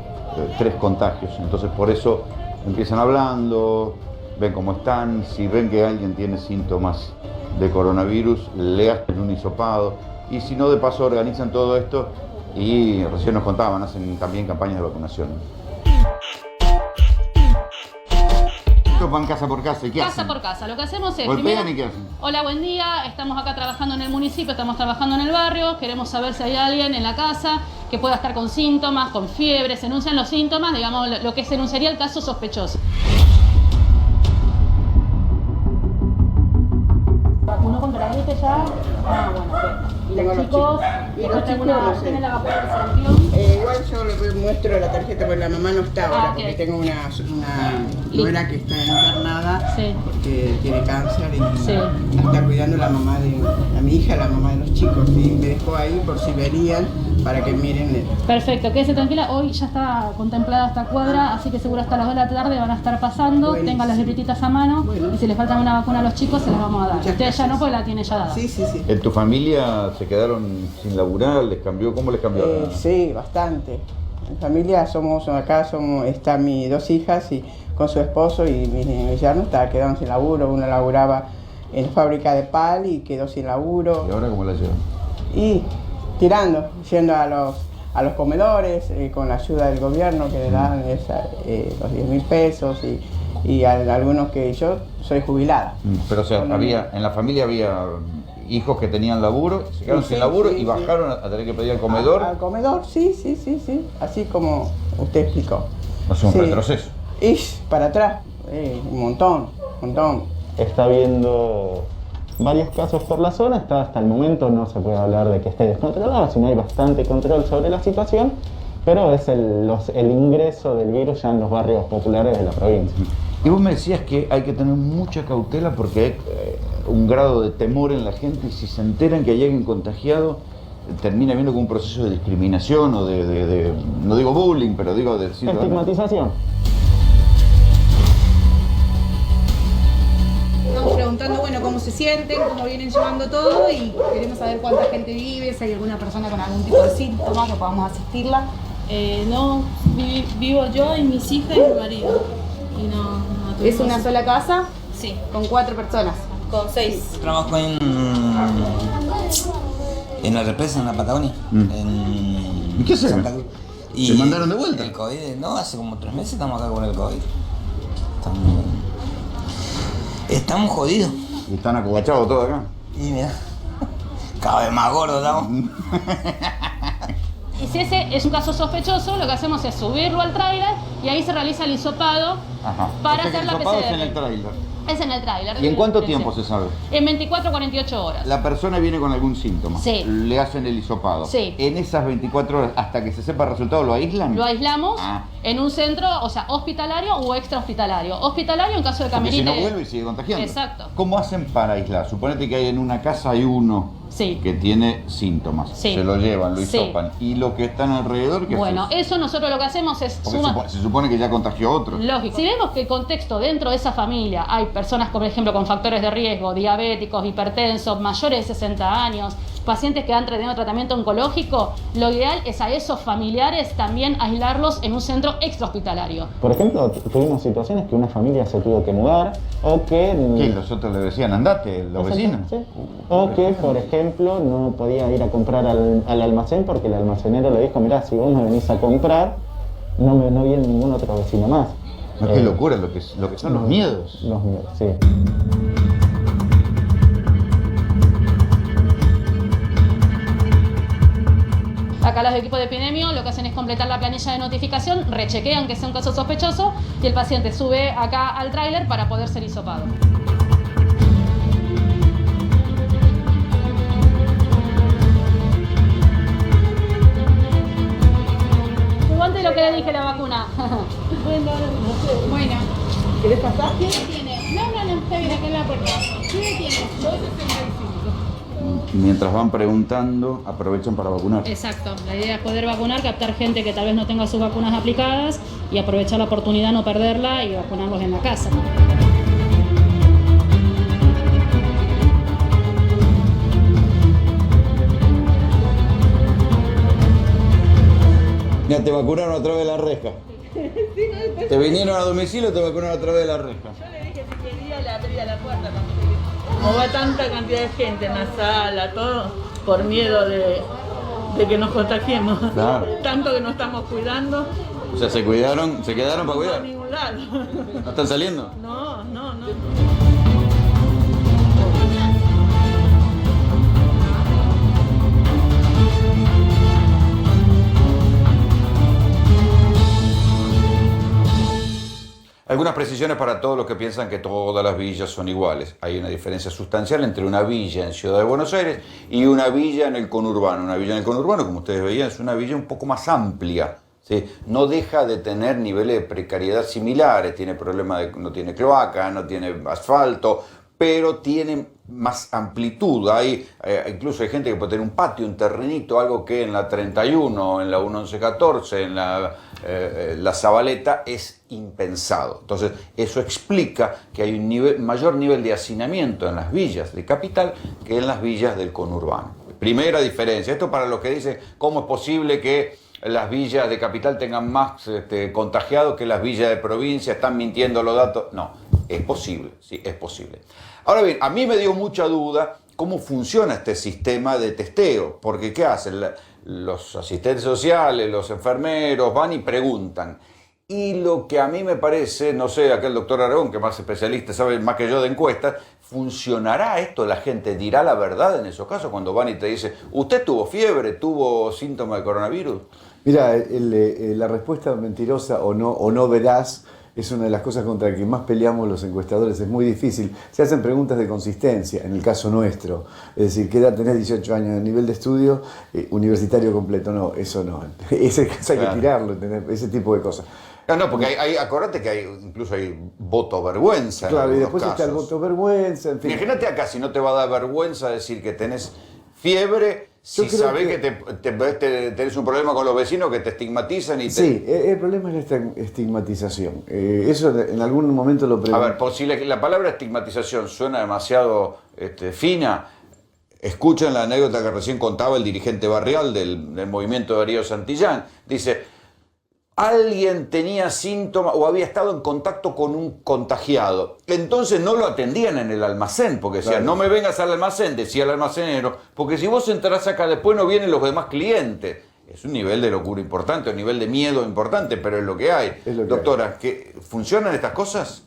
3 contagios, entonces por eso empiezan hablando, ven cómo están. Si ven que alguien tiene síntomas de coronavirus, le hacen un hisopado. y si no, de paso organizan todo esto y recién nos contaban, hacen también campañas de vacunación. Estos van casa por casa, ¿y qué hacen? Casa por casa. Lo que hacemos es... ¿Golpean y qué hacen? Hola, buen día. Estamos acá trabajando en el municipio, estamos trabajando en el barrio. Queremos saber si hay alguien en la casa que pueda estar con síntomas, con fiebre. Se enuncian los síntomas, digamos, lo que se enunciaría el caso sospechoso. ¿Vacunó contra la gripe ya? Ah, bueno, ¿y los chicos? Y los chicos no sé. ¿Tienen la vacuna de sarampión? Igual yo les muestro la tarjeta, porque la mamá no está ahora, ok. porque tengo una nuera que está internada porque tiene cáncer y está cuidando la mamá a mi hija, la mamá de los chicos, y me dejó ahí por si venían para que miren. Perfecto, quédese tranquila, hoy ya está contemplada esta cuadra, así que seguro hasta las 2 de la tarde van a estar pasando. Buenísimo. Tengan las libretitas a mano y si les falta una vacuna a los chicos se las vamos a dar. Muchas Ustedes ya no, porque la tiene ya dada. Sí, sí, sí. ¿En tu familia se quedaron sin laburar? ¿Les cambió? ¿Cómo les cambió? Sí, bastante. En familia están mis 2 hijas y con su esposo, y mi yerno quedaron sin laburo. Uno laburaba en fábrica de pal y quedó sin laburo. ¿Y ahora cómo la llevan? Y tirando, yendo a los comedores, con la ayuda del gobierno que le dan los 10.000 pesos y algunos que yo soy jubilada. Pero o sea, en la familia había hijos que tenían laburo, se quedaron sin laburo y bajaron a tener que pedir al comedor. Al comedor, sí, así como usted explicó. O sea, un retroceso. Y para atrás, un montón. Está habiendo varios casos por la zona, hasta el momento no se puede hablar de que esté descontrolado, sino hay bastante control sobre la situación, pero es el ingreso del virus ya en los barrios populares de la provincia. Y vos me decías que hay que tener mucha cautela porque hay un grado de temor en la gente, y si se enteran que hay alguien contagiado, termina viendo como un proceso de discriminación o de no digo bullying, pero digo de estigmatización. Estamos preguntando, bueno, cómo se sienten, cómo vienen llevando todo, y queremos saber cuánta gente vive, si hay alguna persona con algún tipo de síntoma que podamos asistirla. No, vivo yo y mis hijas y mi marido. Y no ¿Es una sola casa? Sí. ¿Con 4 personas? Con 6. Trabajo en la represa, en la Patagonia. ¿Y qué haces? ¿Te mandaron de vuelta? El COVID, no, hace como 3 meses estamos acá con el COVID. Estamos jodidos. ¿Y están acobachados todos acá? Y mira, cada vez más gordos estamos. Y si ese es un caso sospechoso, lo que hacemos es subirlo al tráiler y ahí se realiza el hisopado para hacer la PCR. Es en el tráiler. Es en el tráiler. ¿Y en cuánto tiempo se sabe? En 24 o 48 horas. La persona viene con algún síntoma. Sí. Le hacen el hisopado. Sí. En esas 24 horas, hasta que se sepa el resultado, ¿lo aíslan? Lo aislamos en un centro, o sea, hospitalario o extrahospitalario. Hospitalario en caso de Porque si camerite. no vuelve y sigue contagiando. Exacto. ¿Cómo hacen para aislar? Suponete que hay en una casa hay uno que tiene síntomas. Sí. Se lo llevan, lo Sí. hisopan. ¿Y lo que están alrededor qué Bueno, haces? eso nosotros lo que hacemos es Porque se supone que ya contagió a otro. Lógico. Si vemos que el contexto dentro de esa familia hay personas, por ejemplo, con factores de riesgo, diabéticos, hipertensos, mayores de 60 años, pacientes que han tenido tratamiento oncológico, lo ideal es a esos familiares también aislarlos en un centro extrahospitalario. Por ejemplo, tuvimos situaciones que una familia se tuvo que mudar o que... ¿Qué? Los otros le decían, andate, los vecinos. Sí. O que, por ejemplo, no podía ir a comprar al almacén porque el almacenero le dijo, mirá, si vos me venís a comprar, no viene ningún otro vecino más. No, qué locura lo que son los miedos. Los miedos, sí. Acá los equipos de epidemio lo que hacen es completar la planilla de notificación, rechequean que sea un caso sospechoso y el paciente sube acá al tráiler para poder ser hisopado. Igual de lo que le dije la vacuna. Bueno, ¿Querés pasaje? ¿qué tiene? No, está bien, acá en la puerta. ¿Qué tiene? 2.65. Mientras van preguntando, aprovechan para vacunar. Exacto, la idea es poder vacunar, captar gente que tal vez no tenga sus vacunas aplicadas y aprovechar la oportunidad, no perderla y vacunarlos en la casa. Ya te vacunaron a través de la reja. Te vinieron a domicilio, te vacunaron a través de la reja. Yo le dije si quería, le abría la puerta como va tanta cantidad de gente en la sala, todo, por miedo de que nos contagiemos. Claro. Tanto que nos estamos cuidando. O sea, se quedaron para cuidar. No a ningún lado. ¿No están saliendo? No. Algunas precisiones para todos los que piensan que todas las villas son iguales. Hay una diferencia sustancial entre una villa en Ciudad de Buenos Aires y una villa en el conurbano. Una villa en el conurbano, como ustedes veían, es una villa un poco más amplia. ¿Sí? No deja de tener niveles de precariedad similares, tiene problemas de no tiene cloaca, no tiene asfalto, pero tiene más amplitud. Incluso hay gente que puede tener un patio, un terrenito, algo que en la 31, en la 1114, en la Zabaleta es impensado. Entonces, eso explica que hay un mayor nivel de hacinamiento en las villas de capital que en las villas del conurbano. Primera diferencia. Esto para los que dicen cómo es posible que las villas de capital tengan más contagiados que las villas de provincia, están mintiendo los datos. No, es posible, sí, es posible. Ahora bien, a mí me dio mucha duda cómo funciona este sistema de testeo, porque ¿qué hacen? Los asistentes sociales, los enfermeros van y preguntan. Y lo que a mí me parece, no sé, acá el doctor Aragón, que más especialista, sabe más que yo de encuestas, ¿funcionará esto? ¿La gente dirá la verdad en esos casos cuando van y te dicen, ¿usted tuvo fiebre, tuvo síntomas de coronavirus? Mira, la respuesta mentirosa o no veraz es una de las cosas contra las que más peleamos los encuestadores. Es muy difícil. Se hacen preguntas de consistencia, en el caso nuestro. Es decir, ¿qué edad tenés? 18 años. ¿El nivel de estudio? Universitario completo. No, eso no. Ese caso hay que tirarlo, ese tipo de cosas. No, porque acordate que incluso hay voto vergüenza. Claro, y después está el voto vergüenza, en fin. Imagínate acá, si no te va a dar vergüenza decir que tenés fiebre, si sabés que tenés un problema con los vecinos que te estigmatizan y Sí, el problema es la estigmatización. Eso en algún momento lo pregunto. A ver, por si la palabra estigmatización suena demasiado fina, escuchen la anécdota que recién contaba el dirigente barrial del movimiento de Darío Santillán. Dice, alguien tenía síntomas o había estado en contacto con un contagiado. Entonces no lo atendían en el almacén, porque decían, claro, no me vengas al almacén, decía el almacenero, porque si vos entrás acá después no vienen los demás clientes. Es un nivel de locura importante, un nivel de miedo importante, pero es lo que hay. Doctora, ¿funcionan estas cosas?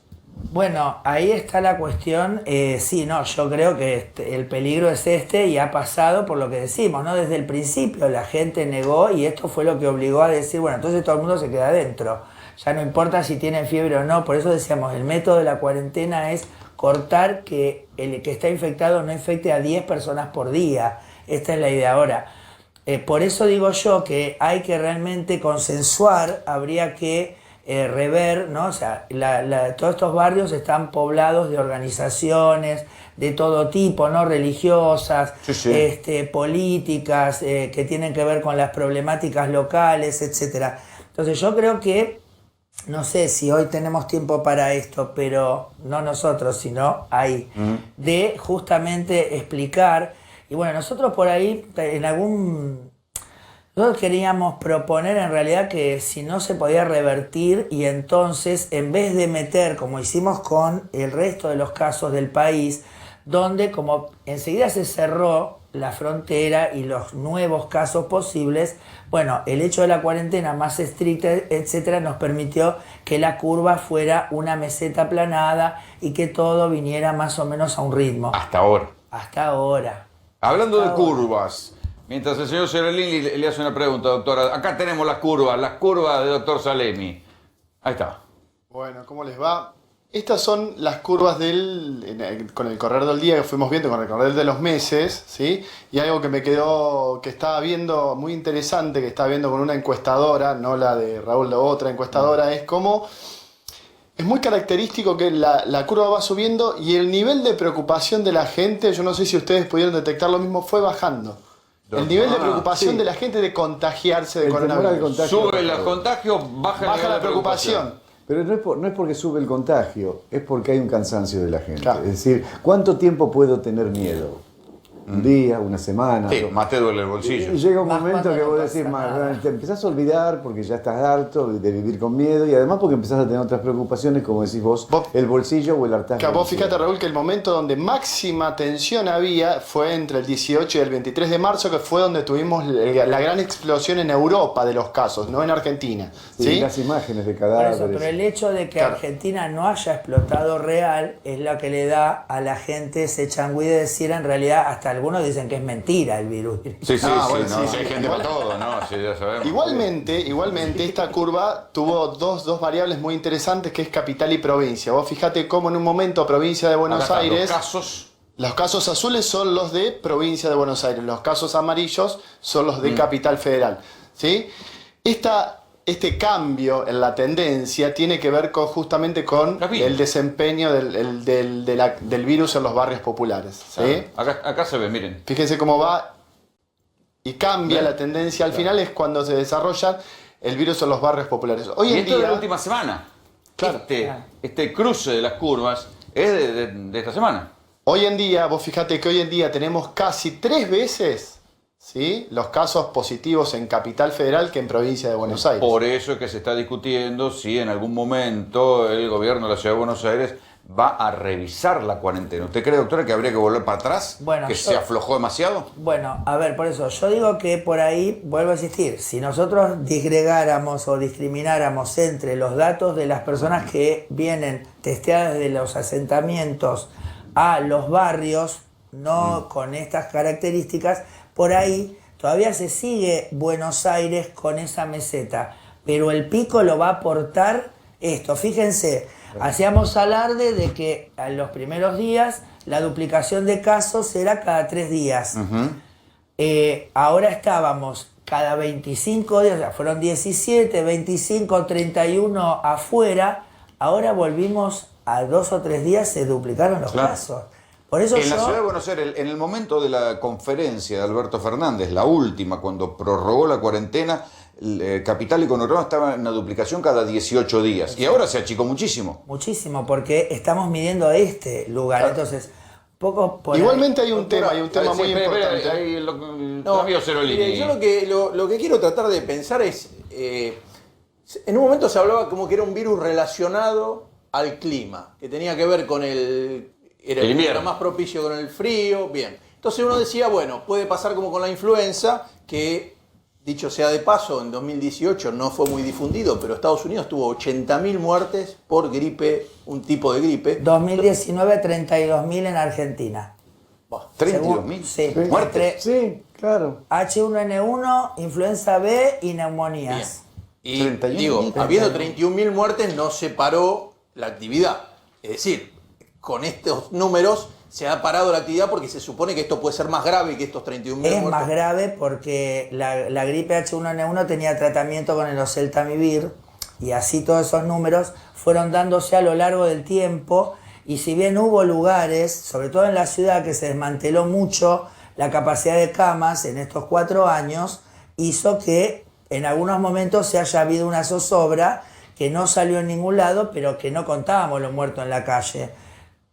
Bueno, ahí está la cuestión. Sí, no, yo creo que el peligro es y ha pasado por lo que decimos, ¿no? Desde el principio la gente negó y esto fue lo que obligó a decir, bueno, entonces todo el mundo se queda adentro. Ya no importa si tienen fiebre o no, por eso decíamos, el método de la cuarentena es cortar que el que está infectado no infecte a 10 personas por día. Esta es la idea ahora. Por eso digo yo que hay que realmente consensuar, habría que rever, ¿no? O sea, todos estos barrios están poblados de organizaciones de todo tipo, ¿no? Religiosas, políticas, que tienen que ver con las problemáticas locales, etc. Entonces yo creo que, no sé si hoy tenemos tiempo para esto, pero no nosotros, sino ahí, de justamente explicar. Y bueno, nosotros por ahí, nosotros queríamos proponer en realidad que si no se podía revertir y entonces en vez de meter, como hicimos con el resto de los casos del país, donde como enseguida se cerró la frontera y los nuevos casos posibles, bueno, el hecho de la cuarentena más estricta, etcétera, nos permitió que la curva fuera una meseta aplanada y que todo viniera más o menos a un ritmo. Hasta ahora. Hasta ahora. Hablando de curvas, mientras el señor Serolini le hace una pregunta, doctora. Acá tenemos las curvas de doctor Salemi. Ahí está. Bueno, ¿cómo les va? Estas son las curvas con el correr del día que fuimos viendo, con el correr de los meses, ¿sí? Y algo que me quedó, que estaba viendo muy interesante, que estaba viendo con una encuestadora, no la de Raúl, la otra encuestadora, es cómo es muy característico que la curva va subiendo y el nivel de preocupación de la gente, yo no sé si ustedes pudieron detectar lo mismo, fue bajando. El nivel de preocupación de la gente de contagiarse de coronavirus. Sube el contagio, baja la preocupación. Pero no es porque sube el contagio, es porque hay un cansancio de la gente. Claro. Es decir, ¿cuánto tiempo puedo tener miedo? un día, una semana. Sí, más te duele el bolsillo. Y llega un momento que vos decís, te empezás a olvidar porque ya estás harto de vivir con miedo y además porque empezás a tener otras preocupaciones, como decís vos, el bolsillo o el hartazgo. Que vos fíjate, Raúl, que el momento donde máxima tensión había fue entre el 18 y el 23 de marzo, que fue donde tuvimos la gran explosión en Europa de los casos, no en Argentina. ¿Sí? Las imágenes de Por cadáveres. eso, pero el hecho de que Argentina no haya explotado real es lo que le da a la gente ese changüí de decir, en realidad, hasta algunos dicen que es mentira el virus. Sí, hay gente para todo, ¿no? Sí, ya sabemos. Igualmente, esta curva tuvo dos variables muy interesantes, que es capital y provincia. Vos fíjate cómo en un momento provincia de Buenos Aires... Los casos azules son los de provincia de Buenos Aires, los casos amarillos son los de Capital Federal. ¿Sí? Este cambio en la tendencia tiene que ver justamente con el desempeño del virus en los barrios populares. ¿Sí? Acá se ve, miren. Fíjense cómo va y cambia la tendencia. Al final es cuando se desarrolla el virus en los barrios populares. Hoy en esto día, de la última semana. Este cruce de las curvas es de esta semana. Hoy en día, vos fíjate que hoy en día tenemos casi 3 veces, ¿sí?, los casos positivos en Capital Federal que en provincia de Buenos Aires. Por eso es que se está discutiendo si en algún momento el gobierno de la Ciudad de Buenos Aires va a revisar la cuarentena. ¿Usted cree, doctora, que habría que volver para atrás? Bueno, ¿Que se aflojó demasiado? Bueno, a ver, por eso yo digo que por ahí, vuelvo a insistir, si nosotros disgregáramos o discrimináramos entre los datos de las personas que vienen testeadas de los asentamientos a los barrios, no con estas características, por ahí todavía se sigue Buenos Aires con esa meseta, pero el pico lo va a aportar esto. Fíjense, hacíamos alarde de que en los primeros días la duplicación de casos era cada 3 días. Ahora estábamos cada 25 días, o sea, fueron 17, 25, 31 afuera, ahora volvimos a 2 o 3 días, se duplicaron los casos. Por eso en la Ciudad de Buenos Aires, en el momento de la conferencia de Alberto Fernández, la última, cuando prorrogó la cuarentena, Capital y Conurbano estaban en una duplicación cada 18 días. Y ahora se achicó muchísimo. Muchísimo, porque estamos midiendo este lugar. Claro. Entonces, poco por igualmente hay un tema muy importante. Yo lo que quiero tratar de pensar es, en un momento se hablaba como que era un virus relacionado al clima, que tenía que ver con el invierno más propicio con el frío, bien. Entonces uno decía, bueno, puede pasar como con la influenza, que dicho sea de paso, en 2018 no fue muy difundido, pero Estados Unidos tuvo 80.000 muertes por gripe, un tipo de gripe. 2019, 32.000 en Argentina. ¿32.000? Sí. ¿Muertes? Sí, claro. H1N1, influenza B y neumonías. Y digo, habiendo 31.000 muertes no se paró la actividad. Es decir, con estos números se ha parado la actividad porque se supone que esto puede ser más grave que estos 31.000 muertes. Es más grave porque la gripe H1N1 tenía tratamiento con el oseltamivir y así todos esos números fueron dándose a lo largo del tiempo, y si bien hubo lugares, sobre todo en la ciudad, que se desmanteló mucho la capacidad de camas en estos 4 años, hizo que en algunos momentos se haya habido una zozobra que no salió en ningún lado, pero que no contábamos los muertos en la calle.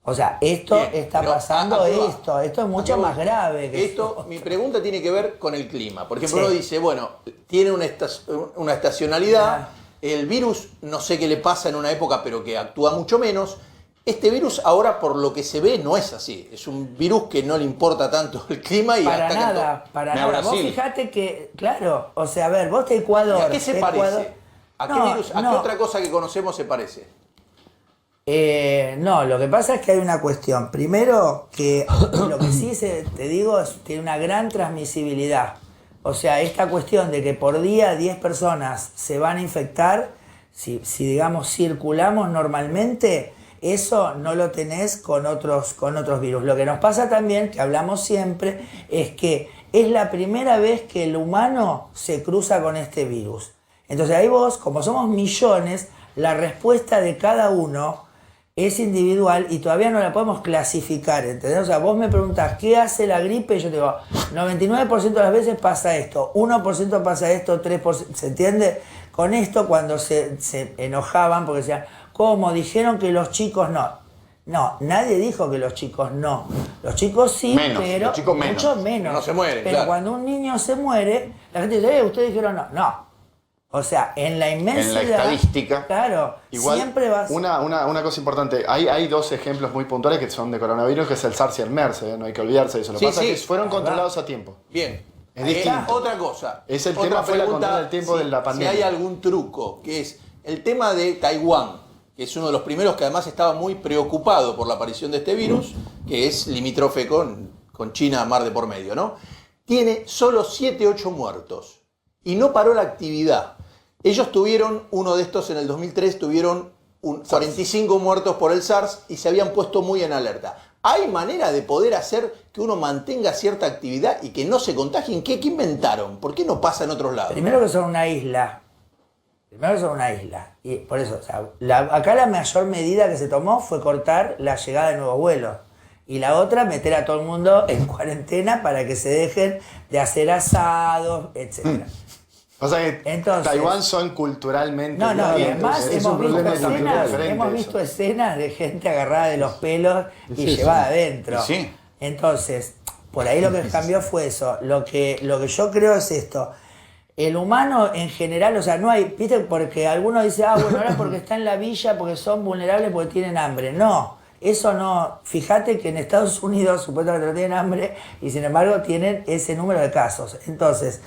O sea, esto está pasando, esto es mucho más grave que esto. Mi pregunta tiene que ver con el clima. Por ejemplo, uno dice, bueno, tiene una estacionalidad, el virus no sé qué le pasa en una época, pero que actúa mucho menos. Este virus ahora, por lo que se ve, no es así. Es un virus que no le importa tanto el clima y para nada, para nada. Vos fijate que, claro, o sea, a ver, vos te Ecuador. ¿A qué se parece? ¿A qué virus? ¿A qué otra cosa que conocemos se parece? No, lo que pasa es que hay una cuestión. Primero, que lo que sí te digo es que tiene una gran transmisibilidad. O sea, esta cuestión de que por día 10 personas se van a infectar, si digamos circulamos normalmente, eso no lo tenés con otros virus. Lo que nos pasa también, que hablamos siempre, es que es la primera vez que el humano se cruza con este virus. Entonces ahí vos, como somos millones, la respuesta de cada uno es individual y todavía no la podemos clasificar, ¿entendés? O sea, vos me preguntás, ¿qué hace la gripe? Y yo te digo, 99% de las veces pasa esto, 1% pasa esto, 3%, ¿se entiende? Con esto cuando se enojaban porque decían, ¿cómo? Dijeron que los chicos no. No, nadie dijo que los chicos no. Los chicos sí, Menos, pero los chicos menos. mucho menos. No se mueren, pero claro. cuando un niño se muere, la gente dice, ustedes dijeron no. No. O sea, en la inmensidad... En la estadística. Claro, Igual, siempre vas... una cosa importante, hay dos ejemplos muy puntuales que son de coronavirus, que es el SARS y el MERS, no hay que olvidarse de eso. Lo que pasa es que fueron controlados a tiempo. Bien. Es distinto. Otra cosa. Es el Otra tema fue la pregunta, control del tiempo de la pandemia. Si hay algún truco, que es el tema de Taiwán, que es uno de los primeros que además estaba muy preocupado por la aparición de este virus, que es limítrofe con China, mar de por medio, ¿no? Tiene solo 7, 8 muertos y no paró la actividad. Ellos tuvieron, uno de estos en el 2003, tuvieron 45 muertos por el SARS y se habían puesto muy en alerta. ¿Hay manera de poder hacer que uno mantenga cierta actividad y que no se contagien? ¿Qué inventaron? ¿Por qué no pasa en otros lados? Primero que son una isla. Y por eso, o sea, acá la mayor medida que se tomó fue cortar la llegada de nuevos vuelos. Y la otra, meter a todo el mundo en cuarentena para que se dejen de hacer asados, etc. Pasa que Entonces, Taiwán son culturalmente... No, y además hemos hemos visto escenas de gente agarrada de los pelos y llevada adentro. Sí. Entonces, por ahí lo que cambió fue eso. Lo que yo creo es esto. El humano en general, o sea, no hay, viste, porque algunos dicen, bueno, ahora porque está en la villa, porque son vulnerables, porque tienen hambre. No, eso no. Fíjate que en Estados Unidos supuestamente no tienen hambre y sin embargo tienen ese número de casos. Entonces,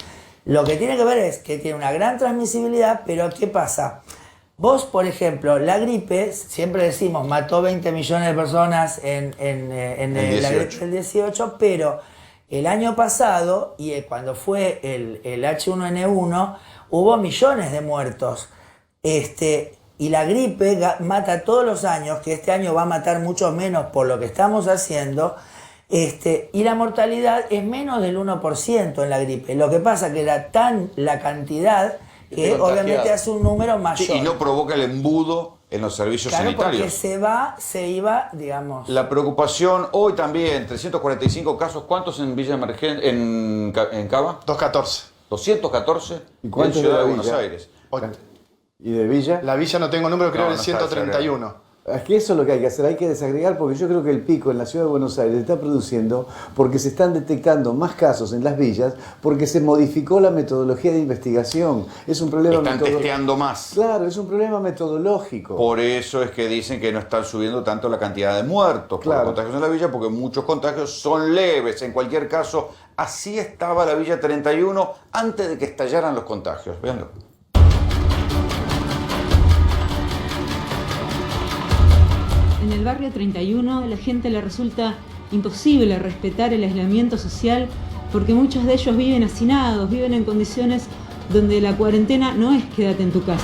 lo que tiene que ver es que tiene una gran transmisibilidad, pero ¿qué pasa? Vos, por ejemplo, la gripe, siempre decimos, mató 20 millones de personas en la gripe del 18, pero el año pasado, y cuando fue el H1N1, hubo millones de muertos. Y la gripe mata todos los años, que este año va a matar mucho menos por lo que estamos haciendo, y la mortalidad es menos del 1% en la gripe. Lo que pasa es que era tan la cantidad que obviamente hace un número mayor. Sí, y no provoca el embudo en los servicios sanitarios. Porque se iba, digamos... La preocupación, hoy también, 345 casos, ¿cuántos en Villa Emergente, en Cava? 214. 214 ¿Y cuántos en Ciudad de de la Buenos Villa? Aires. ¿Y de Villa? La Villa no tengo número, creo que No, es no está 131. Es que eso es lo que hay que hacer, hay que desagregar, porque yo creo que el pico en la Ciudad de Buenos Aires está produciendo porque se están detectando más casos en las villas, porque se modificó la metodología de investigación. Es un problema Están testeando más. Claro, es un problema metodológico. Por eso es que dicen que no están subiendo tanto la cantidad de muertos por los contagios en la villa, porque muchos contagios son leves. En cualquier caso, así estaba la Villa 31 antes de que estallaran los contagios. Véanlo. En el barrio 31 a la gente le resulta imposible respetar el aislamiento social porque muchos de ellos viven hacinados, viven en condiciones donde la cuarentena no es quédate en tu casa.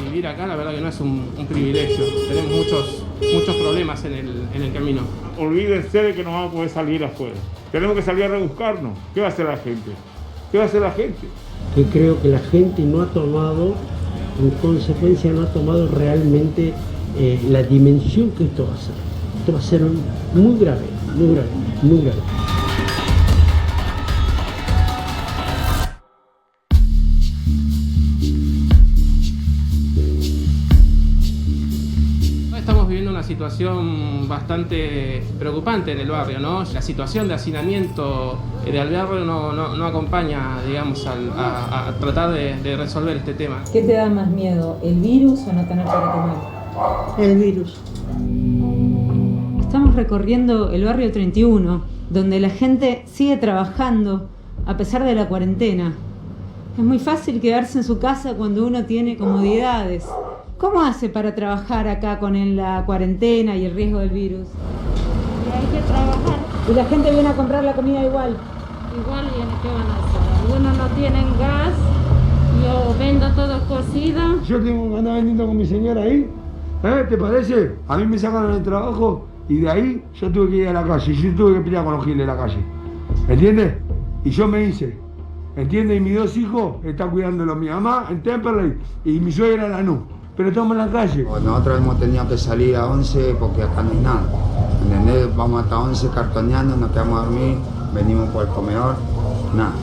Vivir acá la verdad que no es un privilegio, tenemos muchos problemas en el camino. Olvídense de que no vamos a poder salir afuera, tenemos que salir a rebuscarnos. ¿Qué va a hacer la gente? ¿Qué va a hacer la gente? Que creo que la gente no ha tomado, en consecuencia no ha tomado realmente la dimensión que esto va a ser. Esto va a ser muy grave, muy grave, muy grave. Estamos viviendo una situación bastante preocupante en el barrio, ¿no? La situación de hacinamiento del barrio no acompaña, digamos, a tratar de resolver este tema. ¿Qué te da más miedo, el virus o no tener para comer? El virus. Estamos recorriendo el barrio 31, donde la gente sigue trabajando a pesar de la cuarentena. Es muy fácil quedarse en su casa cuando uno tiene comodidades. ¿Cómo hace para trabajar acá con la cuarentena y el riesgo del virus? Hay que trabajar. ¿Y la gente viene a comprar la comida igual? Igual viene, ¿qué van a hacer? Algunos no tienen gas, yo vendo todo cocido. Yo tengo que andar vendiendo con mi señora ahí, ¿te parece? A mí me sacaron el trabajo y de ahí yo tuve que ir a la calle, yo tuve que pelear con los giles de la calle, ¿entiendes? Y yo me hice, ¿entiendes? Y mis dos hijos están cuidándolo, mi mamá en Temperley y mi suegra en Lanús. Pero estamos en la calle. Nosotros hemos tenido que salir a 11 porque acá no hay nada. ¿Entendés? Vamos hasta 11 cartoneando, nos quedamos a dormir, venimos por el comedor, nada.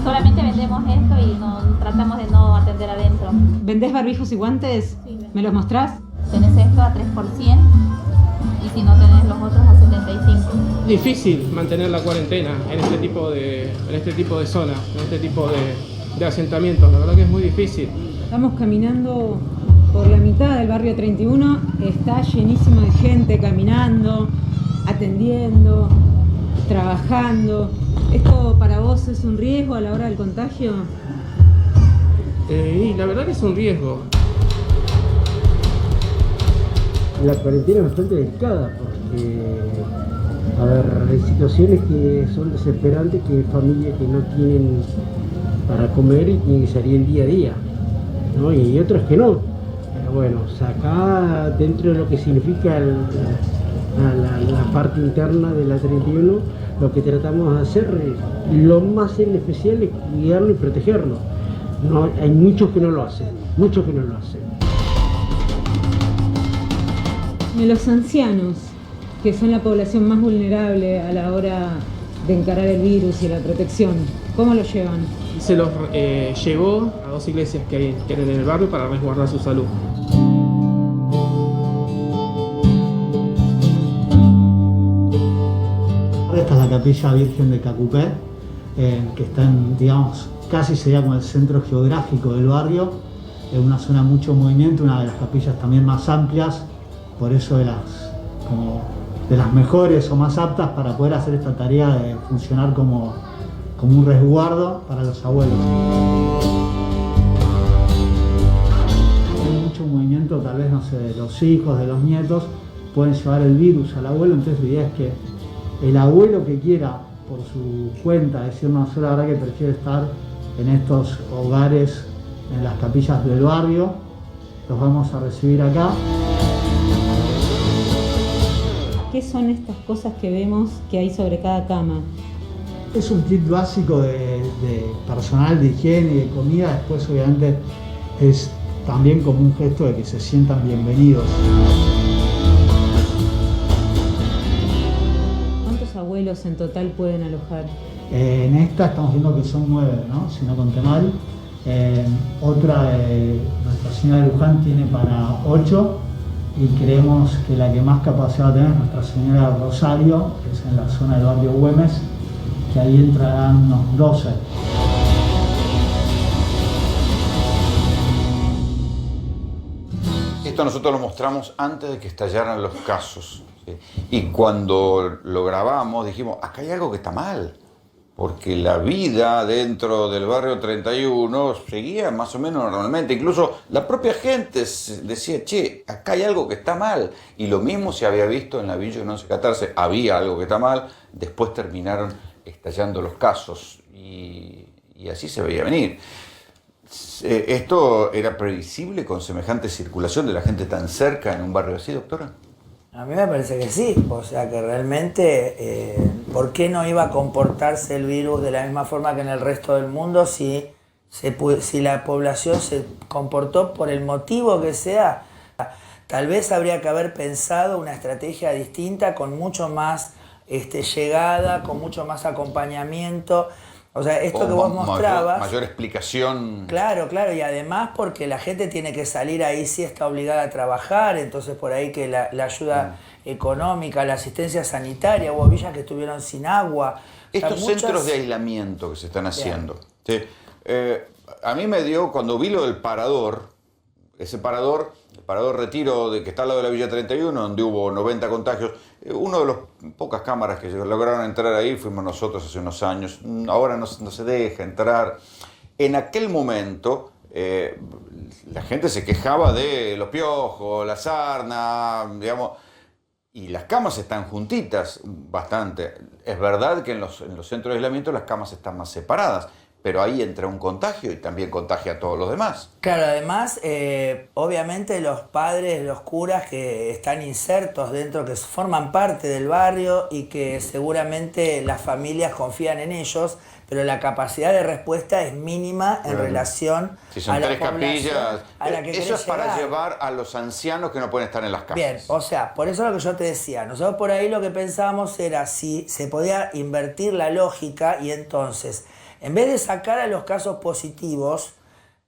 solamente vendemos esto y tratamos de no atender adentro. ¿Vendés barbijos y guantes? Sí. ¿Me los mostrás? Tenés esto a 3% y si no tenés los otros a 75. Difícil mantener la cuarentena en este tipo de zona, en este tipo de asentamientos. La verdad que es muy difícil. Estamos caminando por la mitad del barrio 31, está llenísimo de gente caminando, atendiendo, trabajando. ¿Esto para vos es un riesgo a la hora del contagio? Y la verdad que es un riesgo. La cuarentena es bastante delicada porque, a ver, hay situaciones que son desesperantes, que hay familias que no tienen para comer y tienen que salir el día a día, ¿no? Y hay otras que no. Pero bueno, o sea, acá dentro de lo que significa la parte interna de la 31, lo que tratamos de hacer, lo más en especial es cuidarlo y protegerlo. No, hay muchos que no lo hacen, muchos que no lo hacen. Los ancianos, que son la población más vulnerable a la hora de encarar el virus y la protección, ¿cómo lo llevan? Se los llevó a 2 iglesias que hay en el barrio para resguardar su salud. Esta es la Capilla Virgen de Cacupé, que está en, digamos, casi sería como el centro geográfico del barrio. Es una zona de mucho movimiento, una de las capillas también más amplias, por eso de las mejores o más aptas para poder hacer esta tarea de funcionar como un resguardo para los abuelos. Hay mucho movimiento, tal vez, no sé, de los hijos, de los nietos, pueden llevar el virus al abuelo, entonces la idea es que el abuelo que quiera por su cuenta decir, no sé, la verdad que prefiere estar en estos hogares, en las capillas del barrio, los vamos a recibir acá. ¿Qué son estas cosas que vemos que hay sobre cada cama? Es un kit básico de personal de higiene y de comida, después obviamente es también como un gesto de que se sientan bienvenidos. ¿Cuántos abuelos en total pueden alojar? En esta estamos viendo que son 9, ¿no? Si no conté mal. Otra de Nuestra Señora de Luján tiene para 8 y creemos que la que más capacidad va a tener es Nuestra Señora de Rosario, que es en la zona del barrio Güemes, que ahí entrarán unos 12. Esto nosotros lo mostramos antes de que estallaran los casos, ¿sí? Y cuando lo grabamos dijimos, acá hay algo que está mal, porque la vida dentro del barrio 31 seguía más o menos normalmente. Incluso la propia gente decía, che, acá hay algo que está mal. Y lo mismo se había visto en la Villa de 1114, había algo que está mal, después terminaron estallando los casos y así se veía venir. ¿Esto era previsible con semejante circulación de la gente tan cerca en un barrio así, doctora? A mí me parece que sí, o sea que realmente, ¿por qué no iba a comportarse el virus de la misma forma que en el resto del mundo si la población se comportó por el motivo que sea? Tal vez habría que haber pensado una estrategia distinta con mucho más llegada, con mucho más acompañamiento. O sea, esto que vos mostrabas... Mayor explicación. Claro, claro, y además porque la gente tiene que salir ahí, sí está obligada a trabajar, entonces por ahí que la ayuda económica, la asistencia sanitaria, hubo villas que estuvieron sin agua. Estos centros de aislamiento que se están haciendo. ¿Sí? A mí me dio, cuando vi lo del parador, ese parador, el parador Retiro, que está al lado de la Villa 31, donde hubo 90 contagios, una de las pocas cámaras que lograron entrar ahí fuimos nosotros hace unos años. Ahora no se deja entrar. En aquel momento la gente se quejaba de los piojos, la sarna, digamos, y las camas están juntitas bastante. Es verdad que en los centros de aislamiento las camas están más separadas, pero ahí entra un contagio y también contagia a todos los demás. Claro, además, obviamente los padres, los curas que están insertos dentro, que forman parte del barrio y que seguramente las familias confían en ellos, pero la capacidad de respuesta es mínima en relación si son a la 3 capillas, a la que eso es para llegar. llevar a los ancianos que no pueden estar en las casas. Bien, o sea, por eso es lo que yo te decía. Nosotros por ahí lo que pensábamos era si se podía invertir la lógica y entonces en vez de sacar a los casos positivos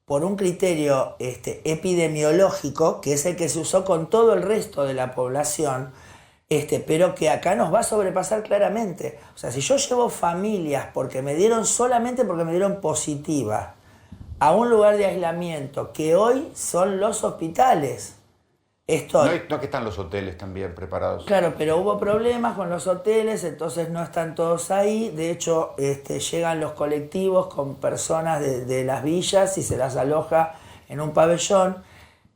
por un criterio epidemiológico, que es el que se usó con todo el resto de la población, pero que acá nos va a sobrepasar claramente. O sea, si yo llevo familias solamente porque me dieron positiva a un lugar de aislamiento, que hoy son los hospitales. No es que están los hoteles también preparados. Claro, pero hubo problemas con los hoteles, entonces no están todos ahí. De hecho, llegan los colectivos con personas de las villas y se las aloja en un pabellón.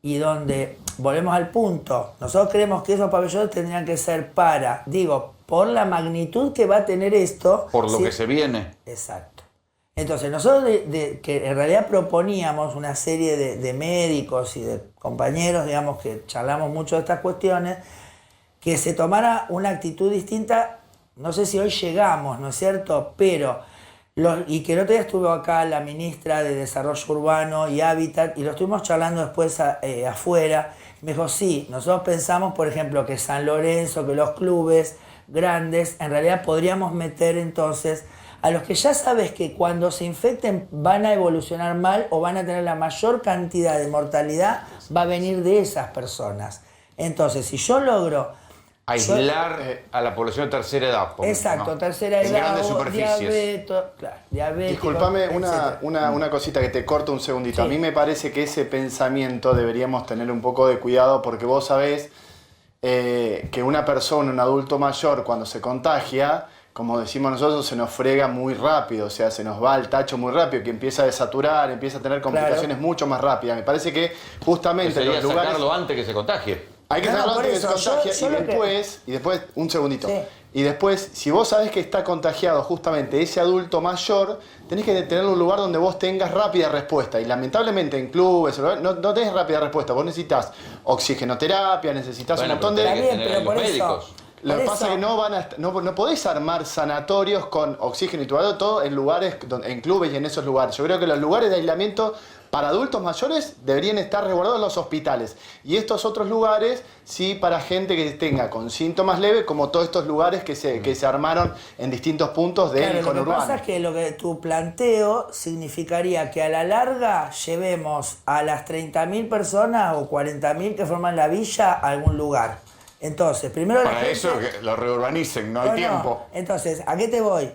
Y donde, volvemos al punto, nosotros creemos que esos pabellones tendrían que ser por la magnitud que va a tener esto. Por lo que se viene. Exacto. Entonces, nosotros que en realidad proponíamos una serie de médicos y de compañeros, digamos, que charlamos mucho de estas cuestiones, que se tomara una actitud distinta. No sé si hoy llegamos, ¿no es cierto? Pero, y que el otro día estuvo acá la ministra de Desarrollo Urbano y Hábitat, y lo estuvimos charlando después afuera. Me dijo, sí, nosotros pensamos, por ejemplo, que San Lorenzo, que los clubes grandes, en realidad podríamos meter entonces a los que ya sabes que cuando se infecten van a evolucionar mal o van a tener la mayor cantidad de mortalidad, va a venir de esas personas. Entonces, si yo logro aislar a la población de tercera edad. Exacto, tercera edad, en grandes superficies. Diabético. Disculpame una cosita que te corto un segundito. Sí. A mí me parece que ese pensamiento deberíamos tener un poco de cuidado porque vos sabés que una persona, un adulto mayor, cuando se contagia, como decimos nosotros, se nos frega muy rápido, o sea, se nos va al tacho muy rápido, que empieza a desaturar, empieza a tener complicaciones mucho más rápidas. Me parece que justamente los lugares... sacarlo antes que se contagie. Hay que sacarlo antes que se contagie y después, un segundito. Sí. Y después, si vos sabés que está contagiado justamente ese adulto mayor, tenés que tener un lugar donde vos tengas rápida respuesta. Y lamentablemente en clubes no tenés rápida respuesta. Vos necesitas oxigenoterapia, necesitas un montón de... pero por médicos. Lo que pasa es que no podés armar sanatorios con oxígeno y todo en lugares, en clubes y en esos lugares. Yo creo que los lugares de aislamiento para adultos mayores deberían estar resguardados en los hospitales. Y estos otros lugares, sí, para gente que tenga con síntomas leves, como todos estos lugares que se armaron en distintos puntos del conurbano. Lo que pasa es que tu planteo significaría que a la larga llevemos a las 30.000 personas o 40.000 que forman la villa a algún lugar. Entonces, primero para eso que lo reurbanicen, no hay tiempo. Entonces, ¿a qué te voy?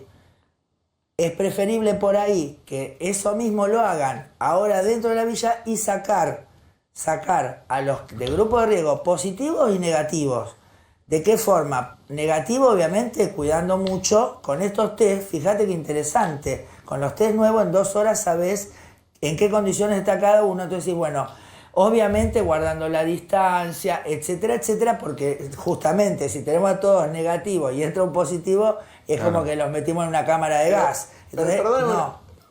Es preferible por ahí que eso mismo lo hagan ahora dentro de la villa y sacar a los de grupo de riesgo positivos y negativos. ¿De qué forma? Negativo, obviamente, cuidando mucho con estos test. Fíjate qué interesante. Con los test nuevos, en 2 horas sabes en qué condiciones está cada uno. Entonces, bueno, obviamente guardando la distancia, etcétera, etcétera, porque justamente si tenemos a todos negativos y entra un positivo, es como que los metimos en una cámara de gas. Entonces,